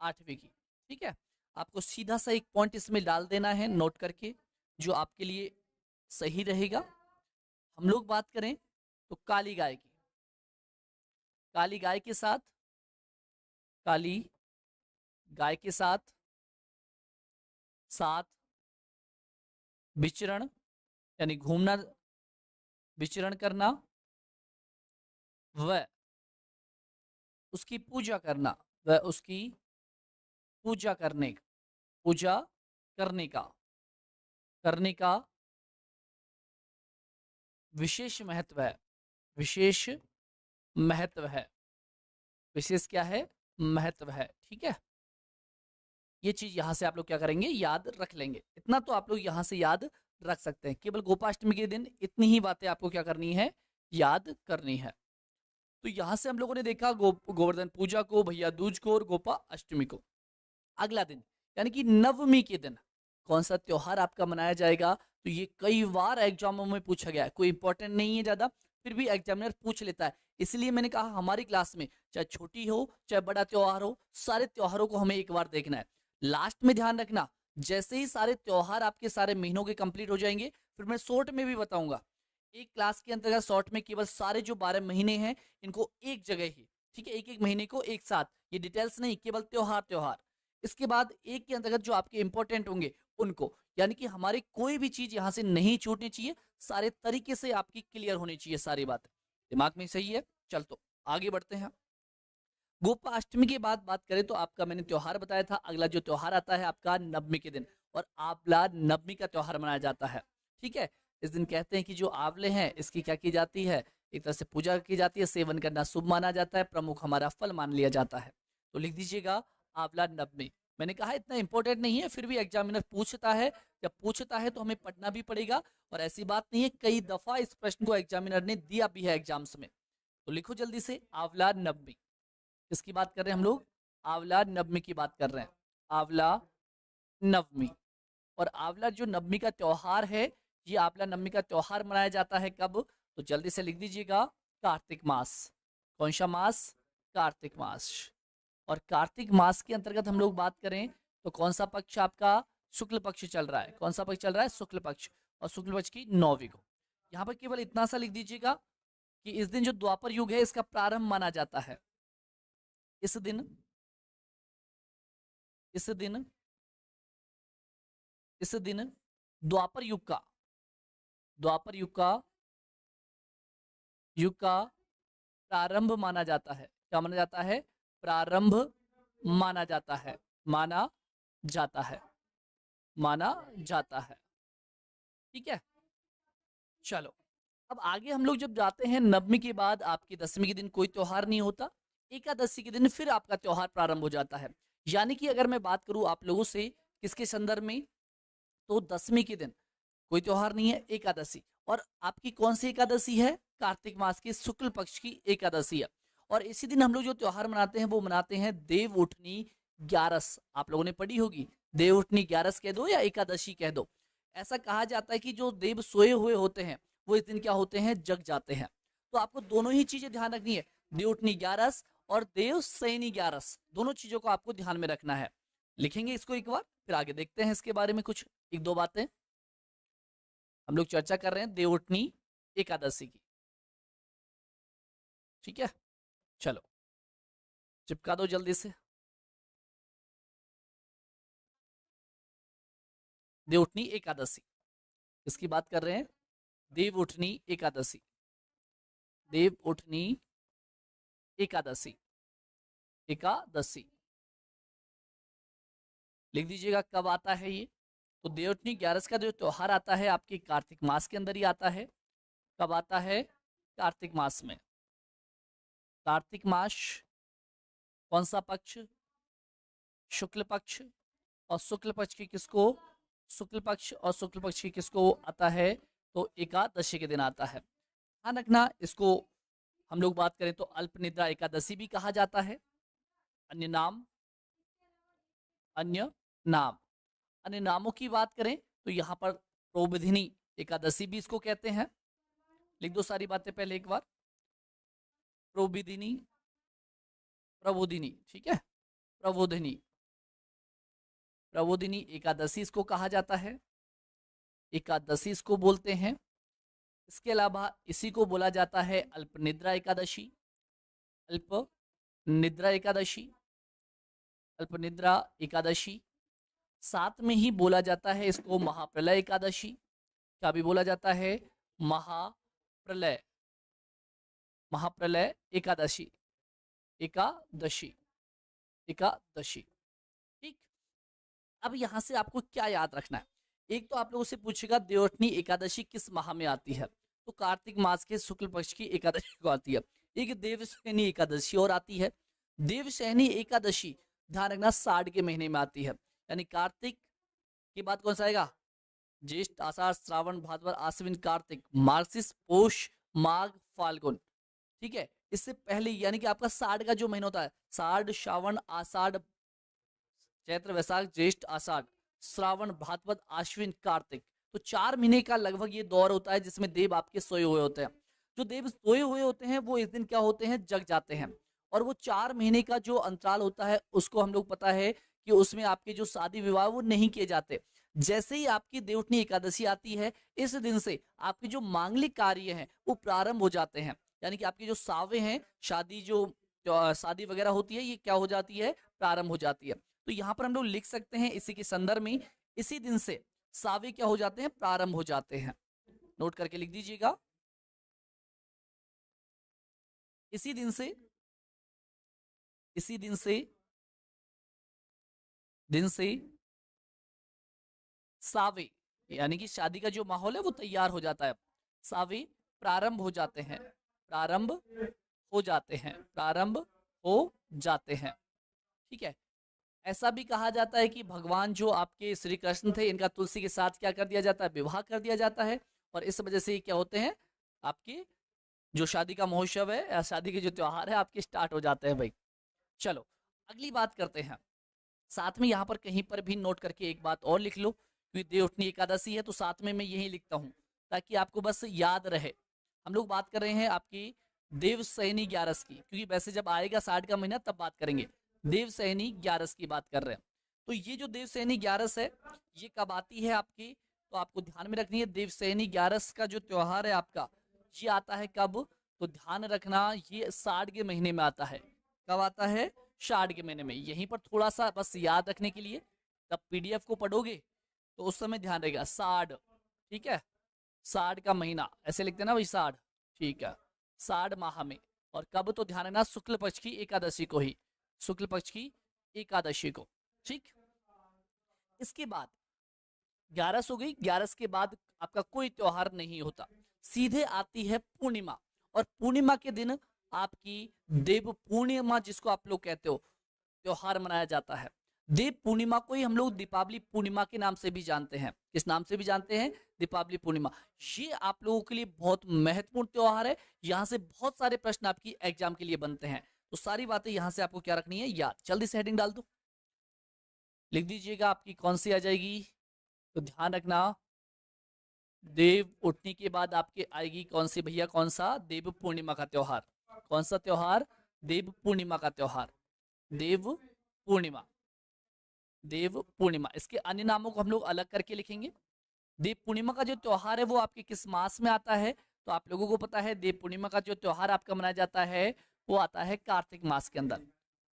A: आठवीं की। ठीक है, आपको सीधा सा एक पॉइंट इसमें डाल देना है नोट करके, जो आपके लिए सही रहेगा। हम लोग बात करें तो काली गाय की, काली गाय के साथ, काली गाय के साथ साथ विचरण, यानी घूमना, विचरण करना, व उसकी पूजा करना, व उसकी पूजा करने, पूजा करने का, करने का विशेष महत्व है, विशेष महत्व है, विशेष क्या है, महत्व है। ठीक है, ये चीज यहां से आप लोग क्या करेंगे, याद रख लेंगे। इतना तो आप लोग यहां से याद रख सकते हैं, केवल गोपाष्टमी के दिन इतनी ही बातें आपको क्या करनी है, याद करनी है। तो यहां से हम लोगों ने देखा गोवर्धन पूजा को, भैया दूज को और गोपा अष्टमी को। अगला दिन यानी कि नवमी के दिन कौन सा त्योहार आपका मनाया जाएगा, तो ये कई बार एग्जामों में पूछा गया है, कोई इंपॉर्टेंट नहीं है ज्यादा, फिर भी एग्जामिनर पूछ लेता है। इसलिए मैंने कहा हमारी क्लास में चाहे छोटी हो चाहे बड़ा त्योहार हो, सारे त्योहारों को हमें एक बार देखना है। लास्ट में ध्यान रखना, जैसे ही सारे त्योहार आपके सारे महीनों के कंप्लीट हो जाएंगे, फिर मैं शॉर्ट में भी बताऊंगा। एक क्लास के अंतर्गत शॉर्ट में केवल सारे जो 12 महीने हैं इनको एक जगह ही, ठीक है, एक एक महीने को एक साथ, ये डिटेल्स नहीं, केवल त्योहार त्योहार। इसके बाद एक के अंतर्गत जो आपके इंपॉर्टेंट होंगे उनको, यानी कि हमारी कोई भी चीज यहां से नहीं छूटनी चाहिए, सारे तरीके से आपकी क्लियर होनी चाहिए सारी बात। दिमाग में सही है, चल तो आगे बढ़ते हैं। गोपाष्टमी के बाद बात करें तो आपका मैंने त्योहार बताया था, अगला जो त्योहार आता है आपका नवमी के दिन, और आंवला नवमी का त्योहार मनाया जाता है। ठीक है, इस दिन कहते हैं कि जो आंवले हैं इसकी क्या की जाती है, एक तरह से पूजा की जाती है, सेवन करना शुभ माना जाता है, प्रमुख हमारा फल मान लिया जाता है। तो लिख दीजिएगा आंवला नवमी। मैंने कहा इतना इंपॉर्टेंट नहीं है, फिर भी एग्जामिनर पूछता है, जब पूछता है तो हमें पढ़ना भी पड़ेगा। और ऐसी बात नहीं है, कई दफा इस प्रश्न को एग्जामिनर ने दिया भी है एग्जाम्स में। तो लिखो जल्दी से आंवला नवमी। किसकी बात कर रहे हैं हम लोग, आंवला नवमी की बात कर रहे हैं, आंवला नवमी। और आंवला जो नवमी का त्योहार है, ये आंवला नवमी का त्योहार मनाया जाता है कब, तो जल्दी से लिख दीजिएगा कार्तिक मास। कौन सा मास, कार्तिक मास। और कार्तिक मास के अंतर्गत हम लोग बात करें तो कौन सा पक्ष आपका, शुक्ल पक्ष चल रहा है, कौन सा पक्ष चल रहा है, शुक्ल पक्ष। और शुक्ल पक्ष की 9वीं को। यहाँ पर केवल इतना सा लिख दीजिएगा कि इस दिन जो द्वापर युग है इसका प्रारंभ माना जाता है। इस दिन, इस दिन, इस दिन द्वापर युग का, द्वापर युग का प्रारंभ माना जाता है। क्या माना जाता है, प्रारंभ माना जाता है, माना जाता है, माना जाता है। ठीक है, चलो अब आगे हम लोग जब जाते हैं, नवमी के बाद आपकी दसवीं के दिन कोई त्योहार नहीं होता, एकादशी के दिन फिर आपका त्योहार प्रारंभ हो जाता है। यानी कि अगर मैं बात करूं आप लोगों से किसके संदर्भ में, तो दसवीं के दिन कोई त्योहार नहीं है, एकादशी। और आपकी कौन सी एकादशी है? कार्तिक मास की शुक्ल पक्ष की एकादशी है। और इसी दिन हम लोग जो त्योहार मनाते हैं वो मनाते हैं देव उठनी ग्यारस। आप लोगों ने पढ़ी होगी, देव उठनी ग्यारस कह दो या एकादशी कह दो। ऐसा कहा जाता है कि जो देव सोए हुए होते हैं वो इस दिन क्या होते हैं? जग जाते हैं। तो आपको दोनों ही चीजें ध्यान रखनी है, देव उठनी ग्यारस और देव शयनी ग्यारस, दोनों चीजों को आपको ध्यान में रखना है। लिखेंगे इसको एक बार, फिर आगे देखते हैं इसके बारे में कुछ एक दो बातें। हम लोग चर्चा कर रहे हैं देवउठनी एकादशी की, ठीक है। चलो चिपका दो जल्दी से। देवउठनी एकादशी इसकी बात कर रहे हैं, देवउठनी एकादशी, देवउठनी एकादशी, एकादशी लिख दीजिएगा। कब आता है ये? तो देवउठनी ग्यारस का जो त्योहार आता है आपके कार्तिक मास के अंदर ही आता है। कब आता है? कार्तिक मास में। कार्तिक मास कौन सा पक्ष? शुक्ल पक्ष। और शुक्ल पक्ष की किसको? शुक्ल पक्ष और शुक्ल पक्ष की किसको आता है? तो एकादशी के दिन आता है। ध्यान रखना इसको। हम लोग बात करें तो अल्प निद्रा एकादशी भी कहा जाता है। अन्य नाम, अन्य नाम, अन्य नामों की बात करें तो यहाँ पर प्रोबधिनी एकादशी भी इसको कहते हैं। लिख दो सारी बातें पहले एक बार। प्रोबधिनी, प्रबोधिनी, ठीक है, प्रबोधिनी, प्रबोधिनी एकादशी इसको कहा जाता है, एकादशी इसको बोलते हैं। इसके अलावा इसी को बोला जाता है अल्प निद्रा एकादशी, अल्प निद्रा एकादशी, अल्प निद्रा एकादशी। साथ में ही बोला जाता है इसको महाप्रलय एकादशी। क्या भी बोला जाता है? महाप्रलय, महाप्रलय एकादशी, एकादशी, एकादशी, ठीक। अब यहां से आपको क्या याद रखना है? एक तो आप लोगों से पूछेगा देवउठनी एकादशी किस माह में आती है, तो कार्तिक मास के शुक्ल पक्ष की एकादशी को आती है। एक देवशयनी एकादशी और आती है, देवशयनी एकादशी ध्यान रखना साढ़ के महीने में आती है। यानी कार्तिक के बाद कौन सा आएगा? ज्येष्ठ, आषाढ़, श्रावण, भाद्रपद, आश्विन, कार्तिक, मार्गशीर्ष, पोष, माघ, फाल्गुन, ठीक है। इससे पहले यानी कि आपका साढ़ का जो महीना होता है, साढ़, श्रावण, आषाढ़, चैत्र, वैशाख, ज्येष्ठ, आषाढ़, श्रावण, भाद्रपद, आश्विन, कार्तिक, तो 4 महीने का लगभग ये दौर होता है जिसमें देव आपके सोए हुए होते हैं। जो देव सोए हुए होते हैं वो इस दिन क्या होते हैं? जग जाते हैं। और वो 4 महीने का जो अंतराल होता है उसको हम लोग पता है कि उसमें आपके जो शादी विवाह वो नहीं किए जाते। जैसे ही आपकी देवउठनी एकादशी आती है, इस दिन से आपके जो मांगलिक कार्य हैं वो प्रारंभ हो जाते हैं। यानी कि आपके जो सावे हैं, शादी जो शादी वगैरह होती है, ये क्या हो जाती है? प्रारंभ हो जाती है। तो यहाँ पर हम लोग लिख सकते हैं इसी के संदर्भ में, इसी दिन से सावे क्या हो जाते हैं? प्रारंभ हो जाते हैं। नोट करके लिख दीजिएगा, इसी दिन से, इसी दिन से सावे यानी कि शादी का जो माहौल है वो तैयार हो जाता है। सावे प्रारंभ हो जाते हैं, प्रारंभ हो जाते हैं, प्रारंभ हो जाते हैं, ठीक है। ऐसा भी कहा जाता है कि भगवान जो आपके श्री कृष्ण थे, इनका तुलसी के साथ क्या कर दिया जाता है? विवाह कर दिया जाता है। और इस वजह से क्या होते हैं? आपके जो शादी का महोत्सव है या शादी के जो त्योहार है आपके स्टार्ट हो जाते हैं भाई। चलो अगली बात करते हैं। साथ में यहाँ पर कहीं पर भी नोट करके एक बात और लिख लो, क्योंकि देवउठनी एकादशी है तो साथ में मैं यही लिखता हूँ ताकि आपको बस याद रहे। हम लोग बात कर रहे हैं आपकी देवशयनी ग्यारस की, क्योंकि वैसे जब आएगा साढ़ का महीना तब बात करेंगे। देवशयनी ग्यारस की बात कर रहे हैं। तो ये जो देवशयनी ग्यारस है ये कब आती है आपकी? तो आपको ध्यान में रखनी है, देवशयनी ग्यारस का जो त्योहार है आपका ये आता है कब? तो ध्यान रखना ये साढ़ के महीने में आता है। कब आता है? साढ़ के महीने में। यहीं पर थोड़ा सा बस याद रखने के लिए, तब पीडीएफ को पढ़ोगे तो उस समय ध्यान रहेगा साढ़, ठीक है। साढ़ का महीना ऐसे लिखते हैं ना भाई, साढ़, ठीक है, साढ़ माह में। और कब? तो ध्यान रखना शुक्ल पक्ष की एकादशी को ही, शुक्ल पक्ष की एकादशी को, ठीक। इसके बाद ग्यारस हो गई, ग्यारस के बाद आपका कोई त्योहार नहीं होता, सीधे आती है पूर्णिमा। और पूर्णिमा के दिन आपकी देव पूर्णिमा जिसको आप लोग कहते हो त्योहार मनाया जाता है। देव पूर्णिमा को ही हम लोग दीपावली पूर्णिमा के नाम से भी जानते हैं। किस नाम से भी जानते हैं? दीपावली पूर्णिमा। ये आप लोगों के लिए बहुत महत्वपूर्ण त्योहार है। यहाँ से बहुत सारे प्रश्न आपकी एग्जाम के लिए बनते हैं, तो सारी बातें यहाँ से आपको क्या रखनी है याद। जल्दी से हेडिंग डाल दो, लिख दीजिएगा आपकी कौन सी आ जाएगी। तो ध्यान रखना, देव उठने के बाद आपके आएगी कौन सी भैया? कौन सा? देव पूर्णिमा का त्योहार। कौन सा त्योहार? देव पूर्णिमा का त्योहार। देव पूर्णिमा, देव पूर्णिमा। इसके अन्य नामों को हम लोग अलग करके लिखेंगे। देव पूर्णिमा का जो त्योहार है वो आपके किस मास में आता है? तो आप लोगों को पता है देव पूर्णिमा का जो त्योहार आपका मनाया जाता है वो आता है कार्तिक मास के अंदर।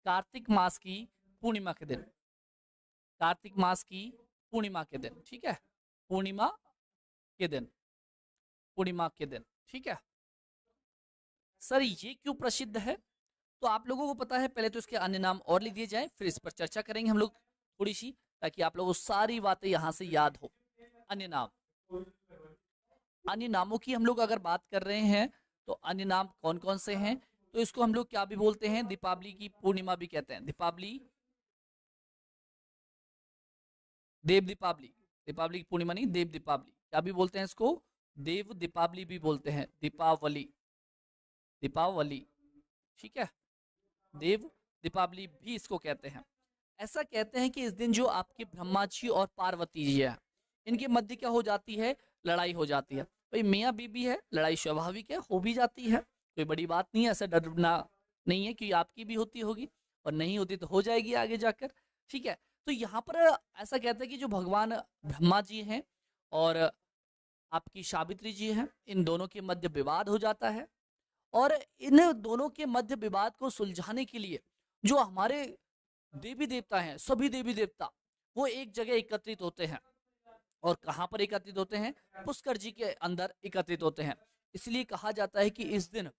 A: कार्तिक मास की पूर्णिमा के दिन, कार्तिक मास की पूर्णिमा के दिन, ठीक है, पूर्णिमा के दिन, पूर्णिमा के दिन, ठीक है। सर ये क्यों प्रसिद्ध है? तो आप लोगों को पता है, पहले तो इसके अन्य नाम और लिख दिए जाए, फिर इस पर चर्चा करेंगे हम लोग थोड़ी सी, ताकि आप लोगों को सारी बातें यहां से याद हो। अन्य नाम, अन्य नामों की हम लोग अगर बात कर रहे हैं तो अन्य नाम कौन कौन से हैं? तो इसको हम लोग क्या भी बोलते हैं? दीपावली की पूर्णिमा भी कहते हैं। दीपावली, देव दीपावली, दीपावली की पूर्णिमा नहीं, देव दीपावली। क्या भी बोलते हैं इसको? देव दीपावली भी बोलते हैं। दीपावली, दीपावली, ठीक है, देव दीपावली भी इसको कहते हैं। ऐसा कहते हैं कि इस दिन जो आपके ब्रह्मा जी और पार्वती जी है, इनके मध्य क्या हो जाती है? लड़ाई हो जाती है। भाई मियाँ बीबी है, लड़ाई स्वाभाविक है, हो भी जाती है, कोई बड़ी बात नहीं है, ऐसा डरना नहीं है, क्योंकि आपकी भी होती होगी और नहीं होती तो हो जाएगी आगे जाकर, ठीक है। तो यहाँ पर ऐसा कहते हैं कि जो भगवान ब्रह्मा जी हैं और आपकी सावित्री जी हैं, इन दोनों के मध्य विवाद हो जाता है, और इन दोनों के मध्य विवाद को सुलझाने के लिए जो हमारे देवी देवता हैं, सभी देवी देवता वो एक जगह एकत्रित होते हैं। और कहां पर एकत्रित होते हैं? पुष्कर जी के अंदर एकत्रित होते हैं। इसलिए कहा जाता है कि इस दिन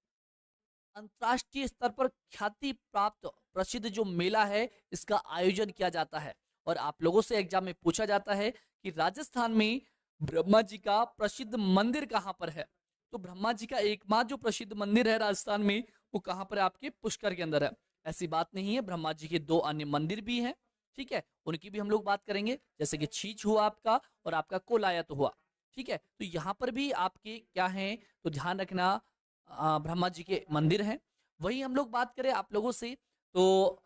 A: अंतर्राष्ट्रीय स्तर पर ख्याति प्राप्त प्रसिद्ध जो मेला है इसका आयोजन किया जाता है। और आप लोगों से एग्जाम में पूछा जाता है कि राजस्थान में ब्रह्मा जी का प्रसिद्ध मंदिर कहां पर है? तो ब्रह्मा जी का एकमात्र जो प्रसिद्ध मंदिर है राजस्थान में वो कहां पर है? आपके पुष्कर के अंदर है। ऐसी बात नहीं है, ब्रह्मा जी के दो अन्य मंदिर भी हैं, ठीक है, उनकी भी हम लोग बात करेंगे, जैसे कि छीछ हुआ आपका और आपका कोलायत हुआ, ठीक है। तो यहाँ पर भी आपके क्या है? तो ध्यान रखना, ब्रह्मा जी के मंदिर हैं। वही हम लोग बात करें आप लोगों से, तो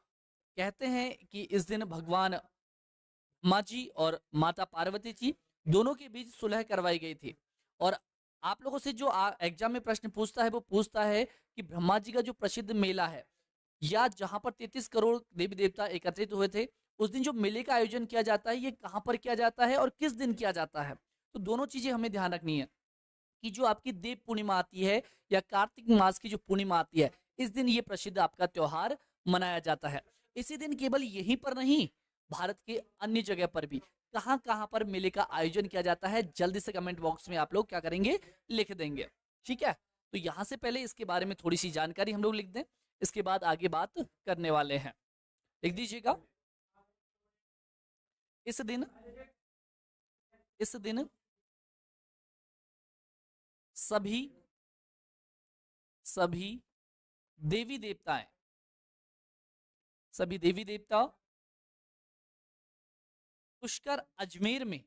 A: कहते हैं कि इस दिन भगवान ब्रह्मा जी और माता पार्वती जी दोनों के बीच सुलह करवाई गई थी। और आप लोगों से जो एग्जाम में प्रश्न पूछता है वो पूछता है कि ब्रह्मा जी का जो प्रसिद्ध मेला है या जहां पर 33 करोड़ देवी देवता एकत्रित हुए थे, उस दिन जो मेले का आयोजन किया जाता है ये कहां पर किया जाता है और किस दिन किया जाता है? तो दोनों चीजें हमें ध्यान रखनी है कि जो आपकी देव पूर्णिमा आती है या कार्तिक मास की जो पूर्णिमा आती है, इस दिन ये प्रसिद्ध आपका त्योहार मनाया जाता है। इसी दिन केवल यहीं पर नहीं, भारत के अन्य जगह पर भी कहां कहां पर मेले का आयोजन किया जाता है, जल्दी से कमेंट बॉक्स में आप लोग क्या करेंगे? लिख देंगे, ठीक है। तो यहां से पहले इसके बारे में थोड़ी सी जानकारी हम लोग लिख दें, इसके बाद आगे बात करने वाले हैं। लिख दीजिएगा, इस दिन, इस दिन सभी, सभी देवी देवताएं, सभी देवी देवता पुष्कर अजमेर में,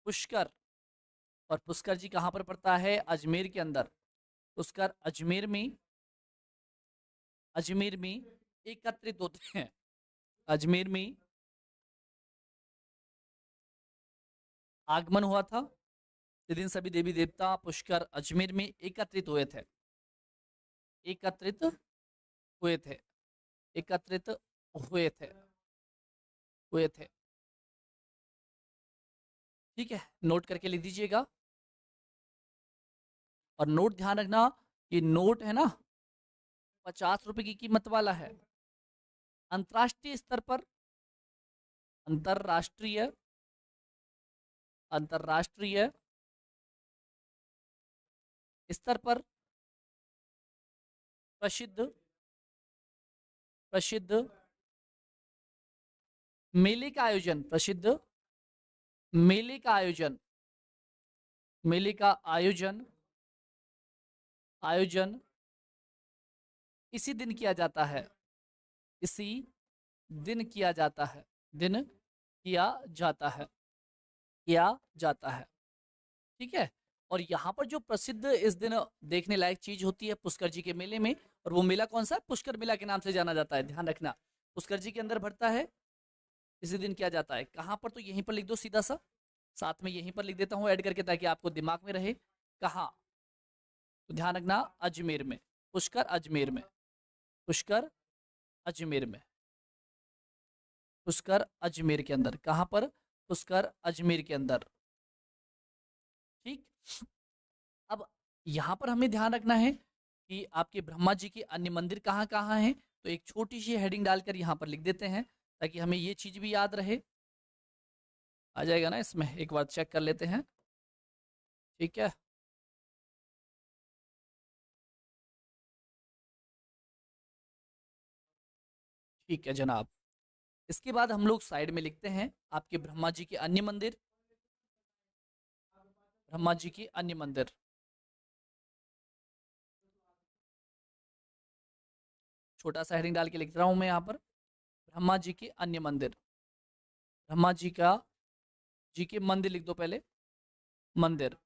A: पुष्कर, और पुष्कर जी कहां पर पड़ता है? अजमेर के अंदर। पुष्कर अजमेर में, अजमेर में एकत्रित होते हैं। अजमेर में आगमन हुआ था, इस दिन सभी देवी देवता पुष्कर अजमेर में एकत्रित हुए थे, एकत्रित हुए थे, एकत्रित हुए थे, हुए थे, ठीक है। नोट करके लिख दीजिएगा। और नोट ध्यान रखना, ये नोट है ना 50 रुपए की कीमत वाला है। अंतरराष्ट्रीय स्तर पर, अंतरराष्ट्रीय, अंतरराष्ट्रीय स्तर पर प्रसिद्ध, प्रसिद्ध मेले का आयोजन, प्रसिद्ध मेले का आयोजन, मेले का आयोजन, आयोजन इसी दिन किया जाता है, इसी दिन किया जाता है, दिन किया जाता है, किया जाता है। ठीक है। और यहाँ पर जो प्रसिद्ध इस दिन देखने लायक चीज होती है पुष्कर जी के मेले में, और वो मेला कौन सा है? पुष्कर मेला के नाम से जाना जाता है, ध्यान रखना। पुष्कर जी के अंदर भरता है, इसी दिन किया जाता है। कहाँ पर? तो यहीं पर लिख दो सीधा सा, साथ में यहीं पर लिख देता हूँ ऐड करके, ताकि आपको दिमाग में रहे। कहाँ? तो ध्यान रखना, अजमेर में। पुष्कर अजमेर में, पुष्कर अजमेर में, पुष्कर अजमेर के अंदर। कहाँ पर? पुष्कर अजमेर के अंदर। ठीक। अब यहाँ पर हमें ध्यान रखना है कि आपके ब्रह्मा जी के अन्य मंदिर कहाँ कहाँ हैं। तो एक छोटी सी हेडिंग डालकर यहाँ पर लिख देते हैं, ताकि हमें ये चीज भी याद रहे। आ जाएगा ना इसमें? एक बार चेक कर लेते हैं। ठीक है। ठीक है जनाब। इसके बाद हम लोग साइड में लिखते हैं आपके ब्रह्मा जी के अन्य मंदिर, ब्रह्मा जी के अन्य मंदिर। छोटा सा हेडिंग डाल के लिख रहा हूं मैं यहाँ पर, ब्रह्मा जी के अन्य मंदिर। ब्रह्मा जी के मंदिर लिख दो पहले, मंदिर।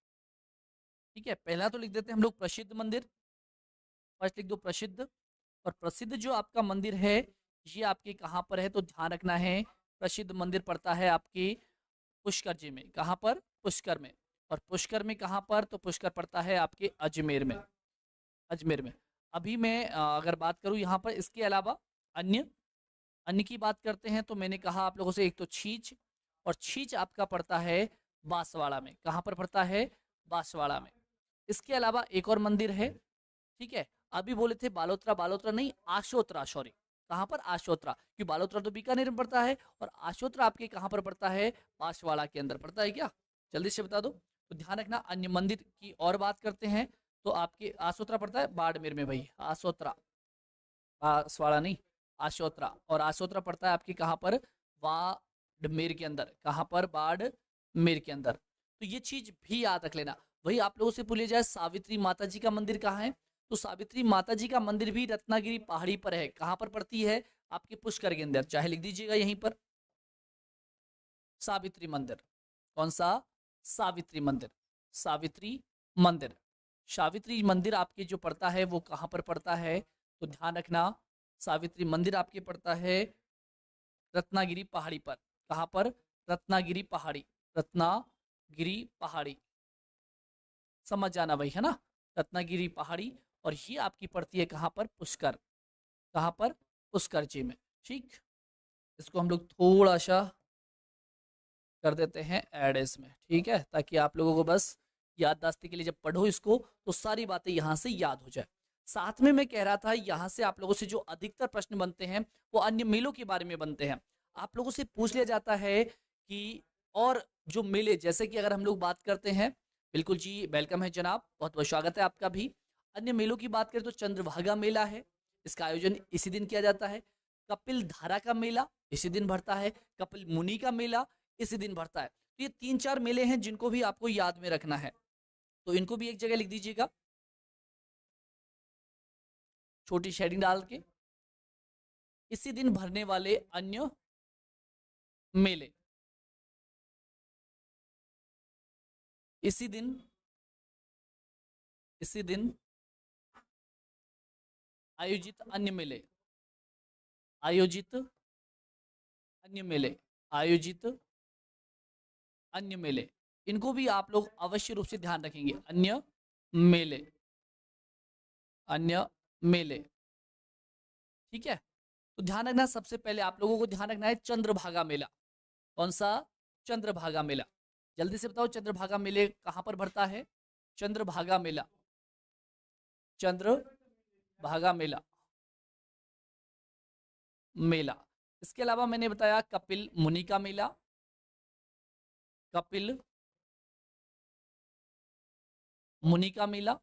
A: ठीक है। पहला तो लिख देते हैं हम लोग प्रसिद्ध मंदिर, फर्स्ट लिख दो प्रसिद्ध। और प्रसिद्ध जो आपका मंदिर है, ये आपके कहाँ पर है? तो ध्यान रखना है, प्रसिद्ध मंदिर पड़ता है आपके पुष्कर जी में। कहाँ पर? पुष्कर में। और पुष्कर में कहाँ पर? तो पुष्कर पड़ता है आपके अजमेर में, अजमेर में। अभी मैं अगर बात करूँ यहाँ पर इसके अलावा अन्य, अन्य की बात करते हैं, तो मैंने कहा आप लोगों से, एक तो छींच, और छींच आपका पड़ता है बांसवाड़ा में। कहाँ पर पड़ता है? बांसवाड़ा में। इसके अलावा एक और मंदिर है। ठीक है। अभी बोले थे बालोतरा, बालोतरा नहीं, आशोत्रा, सॉरी। कहाँ पर? आशोत्रा। क्योंकि बालोतरा तो बीकानेर में पड़ता है, और आशोत्रा आपके कहाँ पर पड़ता है? बांसवाड़ा के अंदर पड़ता है क्या? जल्दी से बता दो। तो ध्यान रखना, अन्य मंदिर की और बात करते हैं, तो आपके आशोत्रा पड़ता है बाड़मेर में भाई, आशोत्रा, बांसवाड़ा नहीं, आशोत्रा। और आशोत्रा पड़ता है आपके कहाँ पर? बाड़मेर के अंदर। कहाँ पर? बाड़मेर के अंदर। तो ये चीज भी याद रख लेना। वही आप लोगों से पूछा जाए, सावित्री माता जी का मंदिर कहाँ है? तो सावित्री माता जी का मंदिर भी रत्नागिरी पहाड़ी पर है। कहाँ पर पड़ती है? आपके पुष्कर के अंदर, चाहे लिख दीजिएगा यहीं पर, सावित्री मंदिर। कौन सा? सावित्री मंदिर, सावित्री मंदिर। सावित्री मंदिर आपके जो पड़ता है वो कहाँ पर पड़ता है? तो ध्यान रखना, सावित्री मंदिर आपके पड़ता है रत्नागिरी पहाड़ी पर। कहाँ पर? रत्नागिरी पहाड़ी, रत्नागिरी पहाड़ी। समझ जाना भाई, है ना? रत्नागिरी पहाड़ी। और ये आपकी पड़ती है कहाँ पर? पुष्कर। कहाँ पर? पुष्कर जी में। ठीक। इसको हम लोग थोड़ा सा कर देते हैं ऐड इसमें, ठीक है, ताकि आप लोगों को बस याददाश्ती के लिए जब पढ़ो इसको, तो सारी बातें यहाँ से याद हो जाए। साथ में मैं कह रहा था, यहाँ से आप लोगों से जो अधिकतर प्रश्न बनते हैं वो अन्य मेलों के बारे में बनते हैं। आप लोगों से पूछ लिया जाता है कि और जो मेले, जैसे कि अगर हम लोग बात करते हैं, बिल्कुल जी, वेलकम है जनाब, बहुत बहुत स्वागत है आपका भी। अन्य मेलों की बात करें तो चंद्रभागा मेला है, इसका आयोजन इसी दिन किया जाता है। कपिल धारा का मेला इसी दिन भरता है। कपिल मुनि का मेला इसी दिन भरता है। तो ये तीन चार मेले हैं जिनको भी आपको याद में रखना है, तो इनको भी एक जगह लिख दीजिएगा, छोटी शेडिंग डाल के। इसी दिन भरने वाले अन्य मेले, इसी दिन, इसी दिन आयोजित अन्य मेले, आयोजित अन्य मेले, आयोजित अन्य मेले, इनको भी आप लोग अवश्य रूप से ध्यान रखेंगे। अन्य मेले, अन्य मेले। ठीक है। तो ध्यान रखना, सबसे पहले आप लोगों को ध्यान रखना है चंद्रभागा मेला। कौन सा? चंद्रभागा मेला। जल्दी से बताओ, चंद्रभागा मेले कहां पर भरता है? चंद्रभागा मेला, चंद्रभागा मेला, मेला। इसके अलावा मैंने बताया कपिल मुनि का मेला, कपिल मुनि का मेला,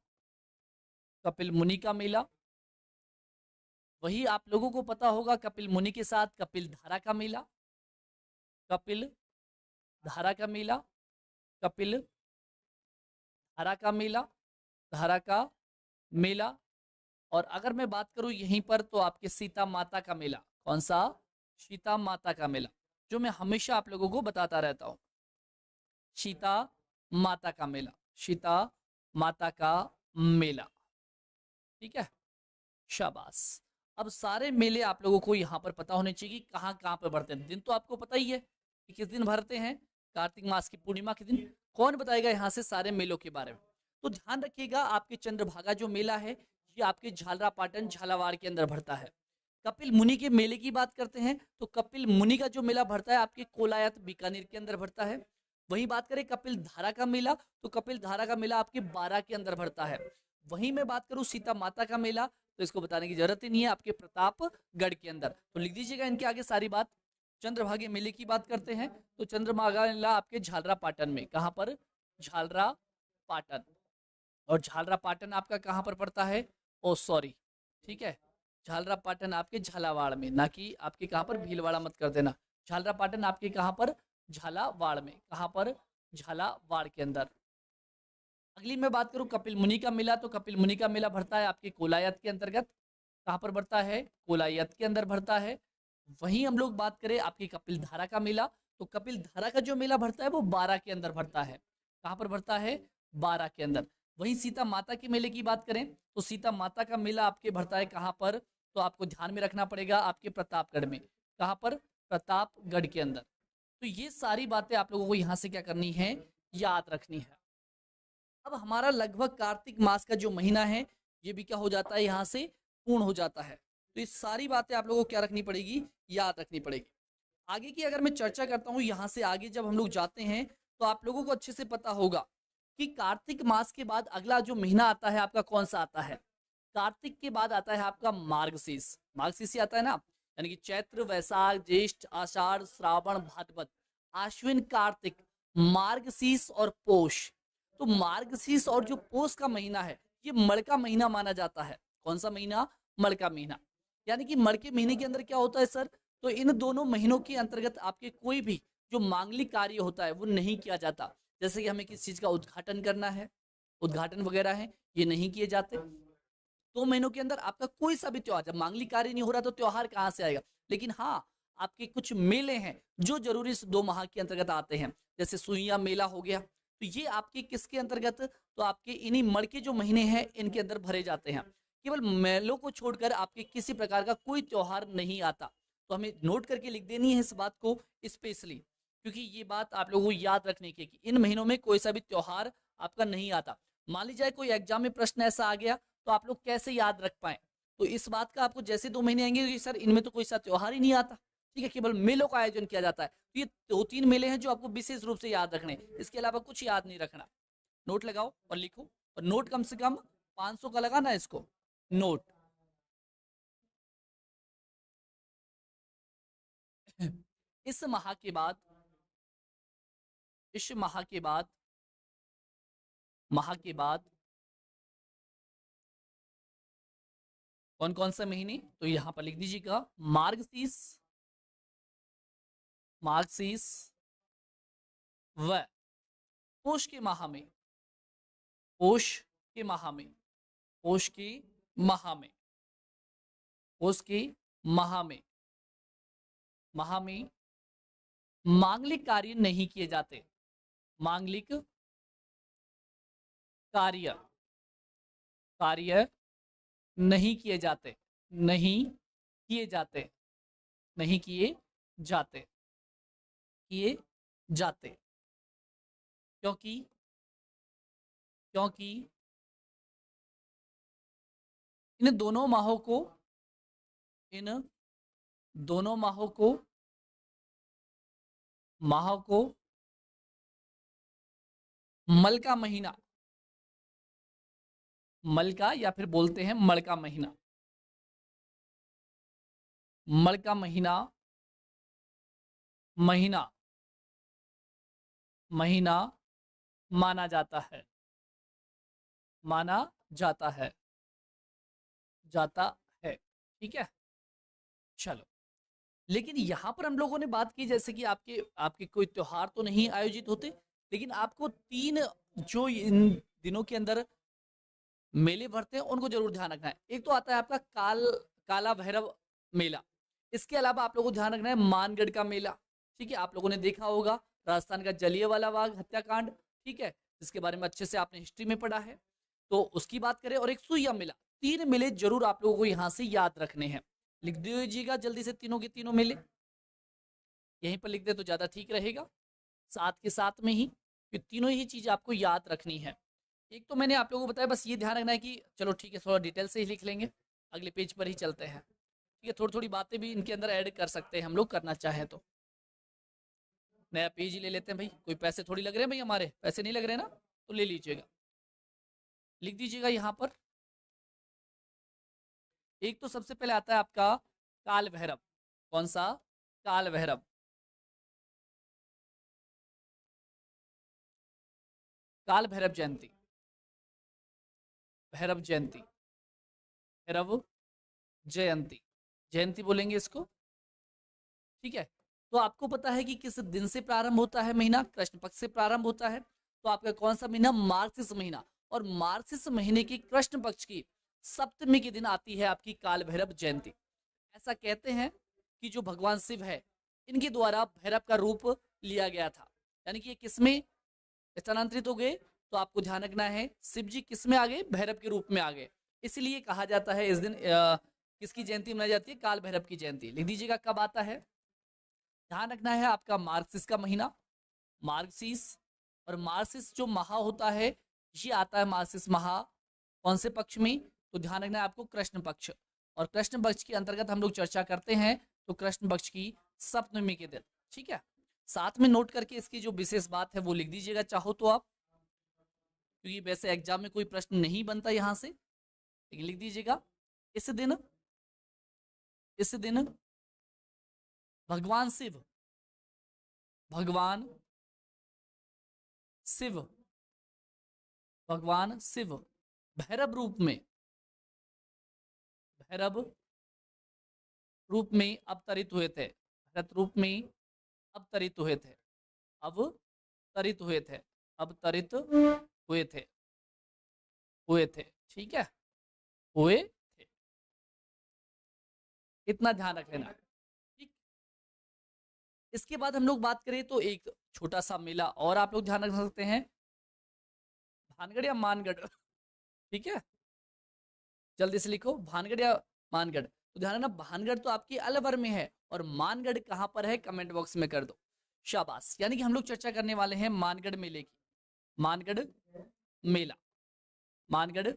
A: कपिल मुनि का मेला। वही आप लोगों को पता होगा, कपिल मुनि के साथ कपिल धारा का मेला, कपिल धारा का मेला, कपिल धारा का मेला, धारा का मेला। और अगर मैं बात करूं यहीं पर, तो आपके सीता माता का मेला। कौन सा? सीता माता का मेला, जो मैं हमेशा आप लोगों को बताता रहता हूँ। सीता माता का मेला, सीता माता का मेला, ठीक है, शाबाश। अब सारे मेले आप लोगों को यहाँ पर पता होने चाहिए कि कहाँ कहाँ पर भरते हैं। दिन तो आपको पता ही है कि किस दिन भरते हैं, कार्तिक मास की पूर्णिमा के दिन। कौन बताएगा यहाँ से सारे मेलों के बारे में? तो ध्यान रखिएगा, आपके चंद्रभागा जो मेला है ये आपके झालरापाटन झालावाड़ के अंदर भरता है। कपिल मुनि के मेले की बात करते हैं तो कपिल मुनि का जो मेला भरता है आपके कोलायत बीकानेर के अंदर भरता है। वहीं बात करें कपिल धारा का मेला, तो कपिल धारा का मेला आपके बारा के अंदर भरता है। वहीं मैं बात करूं सीता माता का मेला, तो इसको बताने की जरूरत ही नहीं है, आपके प्रतापगढ़ के अंदर। तो लिख दीजिएगा इनके आगे सारी बात। चंद्रभागे मेले की बात करते हैं तो चंद्रभागा मेला आपके झालरापाटन में, कहां पर? झालरापाटन। और झालरापाटन आपका कहां पर पड़ता है? ओ सॉरी, ठीक है, झालरापाटन आपके झालावाड़ में, ना कि आपके कहां पर, भीलवाड़ा मत कर देना। झालरापाटन आपके कहां पर? झालावाड़ में। कहां पर? झालावाड़ के अंदर। अगली मैं बात करूं कपिल मुनि का मेला, तो कपिल मुनि का मेला भरता है आपके कोलायत के अंतर्गत। कहां पर भरता है? कोलायत के अंदर भरता है। वहीं हम लोग बात करें आपकी कपिल धारा का मेला, तो कपिल धारा का जो मेला भरता है वो बारा के अंदर भरता है। कहां पर भरता है? बारा के अंदर। वहीं सीता माता के मेले की बात करें तो सीता माता का मेला आपके भरता है कहां पर? तो आपको ध्यान में रखना पड़ेगा आपके प्रतापगढ़ में। कहां पर? प्रतापगढ़ के अंदर। तो ये सारी बातें आप लोगों को यहां से क्या करनी है? याद रखनी है। अब हमारा लगभग कार्तिक मास का जो महीना है ये भी क्या हो जाता है, यहाँ से पूर्ण हो जाता है। तो ये सारी बातें आप लोगों को क्या रखनी पड़ेगी? याद रखनी पड़ेगी। आगे की अगर मैं चर्चा करता हूँ, यहाँ से आगे जब हम लोग जाते हैं तो आप लोगों को अच्छे से पता होगा कि कार्तिक मास के बाद अगला जो महीना आता है आपका कौन सा आता है? कार्तिक के बाद आता है आपका मार्गशीर्ष। मार्गशीर्ष ही आता है ना, यानी कि चैत्र वैशाख ज्येष्ठ आषाढ़ श्रावण भाद्रपद आश्विन कार्तिक मार्गशीर्ष और पोष। तो मार्गशीर्ष और जो पोष का महीना है ये मड़ का महीना माना जाता है। कौन सा महीना? मड़ का महीना। यानी कि मड़ के महीने के अंदर क्या होता है सर? तो इन दोनों महीनों के अंतर्गत आपके कोई भी जो मांगलिक कार्य होता है वो नहीं किया जाता। जैसे कि हमें किसी चीज का उद्घाटन करना है, उद्घाटन वगैरह है, ये नहीं किए जाते। 2 महीनों के अंदर आपका कोई सा भी त्योहार, जब मांगलिक कार्य नहीं हो रहा तो त्योहार कहाँ से आएगा? लेकिन हाँ, आपके कुछ मेले हैं जो जरूरी इस 2 माह के अंतर्गत आते हैं। जैसे सुइया मेला हो गया, तो ये आपके किसके अंतर्गत? तो आपके इन्हीं मड़ के जो महीने हैं इनके अंदर भरे जाते हैं। केवल मेलों को छोड़कर आपके किसी प्रकार का कोई त्योहार नहीं आता। तो हमें नोट करके लिख देनी है इस बात को स्पेशली, क्योंकि ये बात आप लोगों को याद रखने की कि इन महीनों में कोई सा भी त्योहार आपका नहीं आता। मान लीजिए कोई एग्जाम में प्रश्न ऐसा आ गया तो आप लोग कैसे याद रख पाए? तो इस बात का आपको जैसे 2 महीने आएंगे कि सर इनमें तो कोई सा त्योहार ही नहीं आता, ठीक है, केवल मेलों का आयोजन किया जाता है। तो ये 2-3 मेले हैं जो आपको विशेष रूप से याद रखने, इसके अलावा कुछ याद नहीं रखना। नोट लगाओ और लिखो, और नोट कम से कम 500 का लगाना इसको नोट। इस माह के बाद, इस माह के बाद कौन कौन से महीने? तो यहां पर लिख दीजिएगा मार्गशीर्ष, मार्गशीर्ष व पोष के माह में, पोष के माह में, पोष के माह में, पोष के माह में, माह में मांगलिक कार्य नहीं किए जाते। मांगलिक कार्य, कार्य नहीं किए जाते, नहीं किए जाते, नहीं किए जाते, किए जाते। क्योंकि, क्योंकि इन दोनों माहों को, इन दोनों माहों को, माह को मल का महीना, मल का या फिर बोलते हैं मड़ का महीना, मड़ का महीना, महीना, महीना माना जाता है, माना जाता है, जाता है, ठीक है। चलो, लेकिन यहां पर हम लोगों ने बात की जैसे कि आपके आपके कोई त्योहार तो नहीं आयोजित होते, लेकिन आपको 3 जो इन दिनों के अंदर मेले भरते हैं उनको जरूर ध्यान रखना है। एक तो आता है आपका काला भैरव मेला। इसके अलावा आप लोगों को ध्यान रखना है मानगढ़ का मेला, ठीक है, आप लोगों ने देखा होगा राजस्थान का जलियांवाला बाग हत्याकांड, ठीक है, जिसके बारे में अच्छे से आपने हिस्ट्री में पढ़ा है, तो उसकी बात करें, और एक सुइया मेला। 3 मेले जरूर आप लोगों को यहाँ से याद रखने हैं। लिख दीजिएगा जल्दी से तीनों के तीनों मेले, यहीं पर लिख दे तो ज्यादा ठीक रहेगा, साथ के साथ में ही, कि तीनों ही चीज आपको याद रखनी है। एक तो मैंने आप लोगों को बताया, बस ये ध्यान रखना है कि चलो ठीक है, थोड़ा डिटेल से ही लिख लेंगे, अगले पेज पर ही चलते हैं, ठीक है। थोड़ी थोड़ी बातें भी इनके अंदर ऐड कर सकते हैं हम लोग, करना चाहें तो। नया पेज ही ले लेते हैं भाई, कोई पैसे थोड़ी लग रहे हैं भाई, हमारे पैसे नहीं लग रहे ना, तो ले लीजिएगा। लिख दीजिएगा यहाँ पर। एक तो सबसे पहले आता है आपका काल भैरव। कौन सा? काल भैरव। काल भैरव जयंती, भैरव जयंती, भैरव जयंती, जयंती बोलेंगे इसको, ठीक है। तो आपको पता है कि किस दिन से प्रारंभ होता है महीना? कृष्ण पक्ष से प्रारंभ होता है। तो आपका कौन सा महीना? मार्गशीर्ष महीना। और मार्गशीर्ष महीने की कृष्ण पक्ष की सप्तमी के दिन आती है आपकी काल भैरव जयंती। ऐसा कहते हैं कि जो भगवान शिव है, इनके द्वारा भैरव का रूप लिया गया था, यानी कि ये किसमें स्थानांतरित हो गए? तो आपको ध्यान रखना है, शिव जी किस में आ गए? भैरव के रूप में आ गए। इसलिए कहा जाता है इस दिन किसकी जयंती मनाई जाती है? काल भैरव की जयंती। लिख दीजिएगा कब आता है। ध्यान रखना है आपका मार्गशीर्ष का महीना, मार्गशीर्ष, और मार्गशीर्ष जो माह होता है, ये आता है मार्गशीर्ष माह कौन से पक्ष में? तो ध्यान रखना है आपको कृष्ण पक्ष, और कृष्ण पक्ष के अंतर्गत हम लोग चर्चा करते हैं तो कृष्ण पक्ष की सप्तमी के दिन, ठीक है। साथ में नोट करके इसकी जो विशेष बात है वो लिख दीजिएगा चाहो तो आप, क्योंकि वैसे एग्जाम में कोई प्रश्न नहीं बनता यहां से, लेकिन लिख दीजिएगा इस दिन, इस दिन भगवान शिव, भगवान शिव, भगवान शिव भैरव रूप में, भैरव रूप में अवतरित हुए थे, भैरव रूप में अवतरित हुए थे, अवतरित हुए थे, अवतरित हुए थे, हुए थे, ठीक है, हुए थे, इतना ध्यान रख लेना, ठीक। इसके बाद हम लोग बात करें तो एक छोटा सा मेला और आप लोग ध्यान रख सकते हैं, भानगढ़ या मानगढ़, ठीक है, जल्दी से लिखो भानगढ़ या मानगढ़। तो ध्यान रखना, भानगढ़ तो आपकी अलवर में है, और मानगढ़ कहां पर है? कमेंट बॉक्स में कर दो, शाबाश। यानी कि हम लोग चर्चा करने वाले हैं मानगढ़ मेले की, मानगढ़ मेला, मानगढ़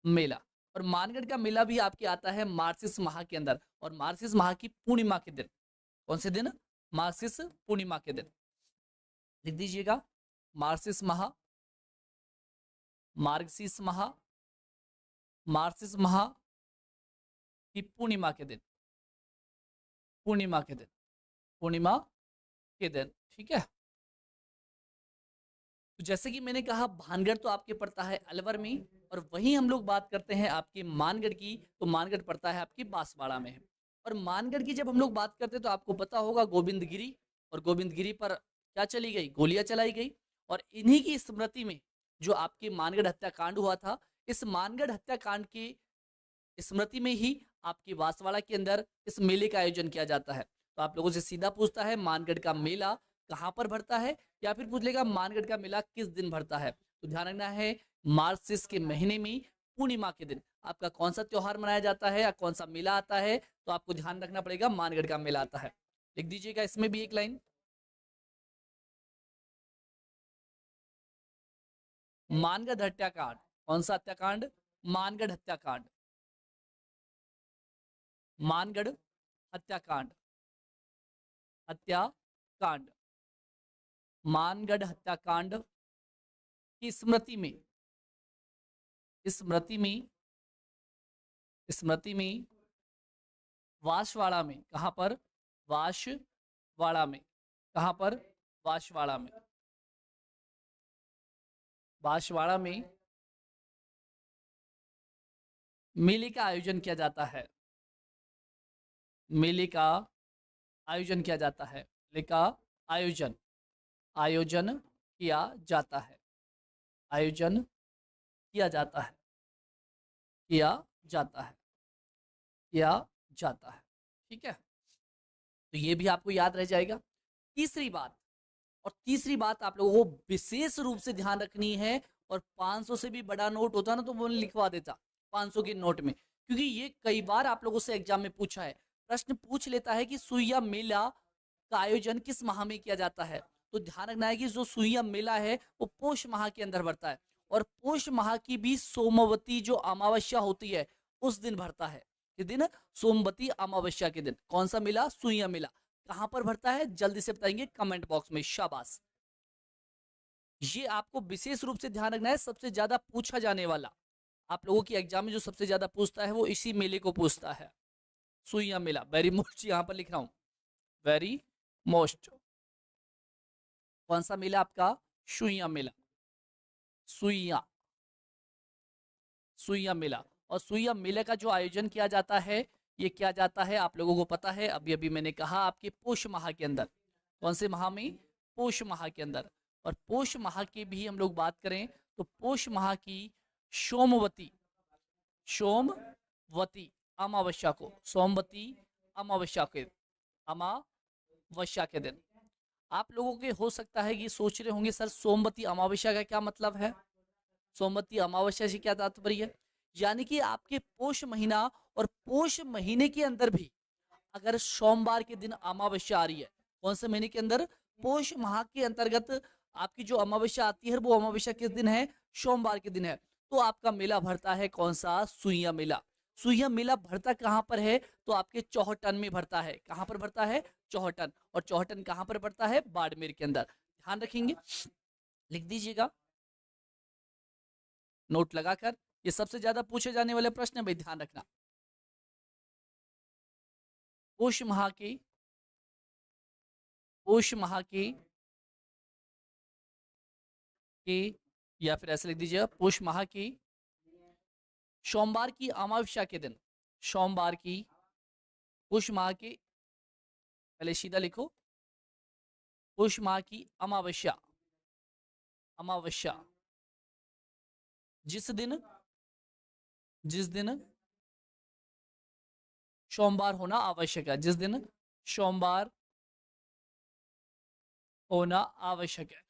A: मेला। और मानगढ़ का मेला भी आपके आता है मार्गशीर्ष माह के अंदर, और मार्गशीर्ष माह की पूर्णिमा के दिन। कौन से दिन? मार्गशीर्ष पूर्णिमा के दिन। लिख दीजिएगा मार्गशीर्ष माह, मार्गशीर्ष माह, मार्गशीर्ष माह की पूर्णिमा के दिन, पूर्णिमा के दिन, पूर्णिमा के दिन, ठीक है। तो जैसे कि मैंने कहा, भानगढ़ तो आपके पड़ता है अलवर में, और वहीं हम लोग बात करते हैं आपके मानगढ़ की, तो मानगढ़ पड़ता है आपकी बांसवाड़ा में। और मानगढ़ की जब हम लोग बात करते हैं तो आपको पता होगा गोविंदगिरी, और गोविंदगिरी पर क्या चली गई? गोलियां चलाई गई। और इन्हीं की स्मृति में जो आपके मानगढ़ हत्याकांड हुआ था, इस मानगढ़ हत्याकांड की स्मृति में ही आपके बांसवाड़ा के अंदर इस मेले का आयोजन किया जाता है। तो आप लोगों से सीधा पूछता है मानगढ़ का मेला कहाँ पर भरता है, या फिर पूछ लेगा मानगढ़ का मेला किस दिन भरता है। तो ध्यान रखना है, मार्गशीर्ष के महीने में पूर्णिमा के दिन आपका कौन सा त्योहार मनाया जाता है, या कौन सा मेला आता है, तो आपको ध्यान रखना पड़ेगा मानगढ़ का मेला आता है। लिख दीजिएगा इसमें भी एक लाइन, मानगढ़ हत्याकांड। कौन सा हत्याकांड? मानगढ़ हत्याकांड, मानगढ़ हत्याकांड, हत्याकांड, मानगढ़ हत्याकांड की स्मृति में, स्मृति में, स्मृति में वाशवाड़ा में, कहां पर? वाशवाड़ा में, कहां पर? वाशवाड़ा में, बांसवाड़ा में मेले का आयोजन किया जाता है, मेले का आयोजन किया जाता है, मेले का आयोजन, आयोजन किया जाता है, आयोजन किया जाता है, किया जाता है, किया जाता है, ठीक है, तो ये भी आपको याद रह जाएगा। तीसरी बात, और तीसरी बात आप लोगों को विशेष रूप से ध्यान रखनी है, और 500 से भी बड़ा नोट होता ना तो वो लिखवा देता 500 के नोट में, क्योंकि ये कई बार आप लोगों से एग्जाम में पूछा है। प्रश्न पूछ लेता है कि सुइया मेला का आयोजन किस माह में किया जाता है। तो ध्यान रखना है कि जो सुइया मेला है वो पोष माह के अंदर बढ़ता है, और पोष माह की भी सोमवती जो अमावस्या होती है उस दिन भरता है। किस दिन? सोमवती अमावस्या के दिन। कौन सा मेला? सुइया मेला। कहां पर भरता है जल्दी से बताएंगे कमेंट बॉक्स में, शाबाश। ये आपको विशेष रूप से ध्यान रखना है, सबसे ज्यादा पूछा जाने वाला, आप लोगों की एग्जाम में जो सबसे ज्यादा पूछता है वो इसी मेले को पूछता है, सुइया मेला। वेरी मोस्ट यहां पर लिख रहा हूं, वेरी मोस्ट। कौन सा मेला आपका? सुइया मेला, सुइया, सुइया मेला। और सुइया मेले का जो आयोजन किया जाता है, ये किया जाता है, आप लोगों को पता है, अभी अभी मैंने कहा, आपके पोष माह के अंदर। कौन से माह में? पोष माह के अंदर। और पोष माह की भी हम लोग बात करें तो पोष माह की सोमवती, सोमवती अमावस्या को, सोमवती अमावस्या के, अमावस्या के दिन। आप लोगों के हो सकता है कि सोच रहे होंगे सर सोमवती अमावस्या का क्या मतलब है, सोमवती अमावस्या से क्या तात्पर्य है? यानी कि आपके पोष महीना और पोष महीने के अंदर भी अगर सोमवार के दिन अमावस्या आ रही है, कौन से महीने के अंदर? पोष माह के अंतर्गत आपकी जो अमावस्या आती है वो अमावस्या किस दिन है? सोमवार के दिन है। तो आपका मेला भरता है कौन सा? सुइया मेला। सुइया मेला भरता कहां पर है? तो आपके चौहटन में भरता है। कहां पर भरता है? चौहटन। और चौहटन कहां पर भरता है? बाड़मेर के अंदर। ध्यान रखेंगे, लिख दीजिएगा नोट लगाकर। ये सबसे ज्यादा पूछे जाने वाले प्रश्न है भाई, ध्यान रखना। पोष माह की, पोष माह की, या फिर ऐसे लिख दीजिएगा, पोष माह की सोमवार की अमावस्या के दिन, सोमवार की, पोष माह की, पहले सीधा लिखो, पोष माह की अमावस्या, अमावस्या जिस दिन, जिस दिन सोमवार होना आवश्यक है, जिस दिन सोमवार होना आवश्यक है,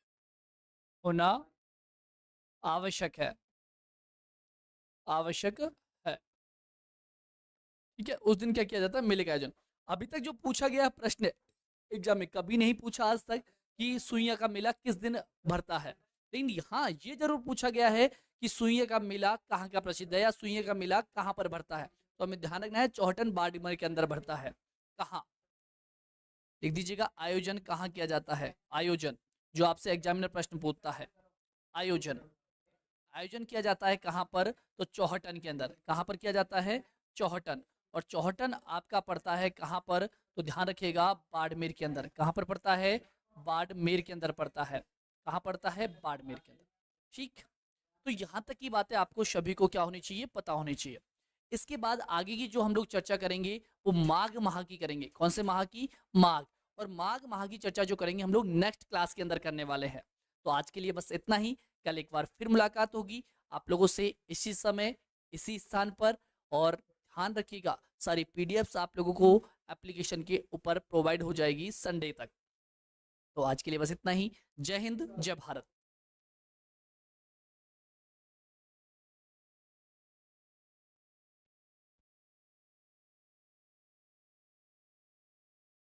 A: होना आवश्यक है, आवश्यक है, ठीक है, उस दिन क्या किया जाता है? मेले का आयोजन। अभी तक जो पूछा गया प्रश्न एग्जाम में, कभी नहीं पूछा आज तक कि सुइया का मेला किस दिन भरता है, लेकिन हाँ ये जरूर पूछा गया है कि सुइया का मेला कहाँ का प्रसिद्ध है, या सुइया का मेला कहाँ पर भरता है। तो हमें ध्यान रखना है चौहटन बाड़मेर के अंदर भरता है। कहाँ? लिख दीजिएगा, आयोजन कहाँ किया जाता है? आयोजन, जो आपसे एग्जामिनर प्रश्न पूछता है, आयोजन, आयोजन किया जाता है कहाँ पर? तो चौहटन के अंदर। कहाँ पर किया जाता है? चौहटन। और चौहटन आपका पड़ता है कहाँ पर? तो ध्यान रखिएगा, बाड़मेर के अंदर। कहाँ पर पड़ता है? बाड़मेर के अंदर पड़ता है। कहाँ पड़ता है? बाड़मेर के अंदर। ठीक, तो यहाँ तक की बातें आपको सभी को क्या होनी चाहिए? पता होनी चाहिए। इसके बाद आगे की जो हम लोग चर्चा करेंगे वो माघ माह की करेंगे। कौन से माह की? माघ। और माघ माह की चर्चा जो करेंगे हम लोग नेक्स्ट क्लास के अंदर करने वाले हैं। तो आज के लिए बस इतना ही, कल एक बार फिर मुलाकात होगी आप लोगों से इसी समय इसी स्थान पर। और ध्यान रखिएगा सारी पीडीएफ्स आप लोगों को एप्लीकेशन के ऊपर प्रोवाइड हो जाएगी संडे तक। तो आज के लिए बस इतना ही। जय हिंद, जय भारत।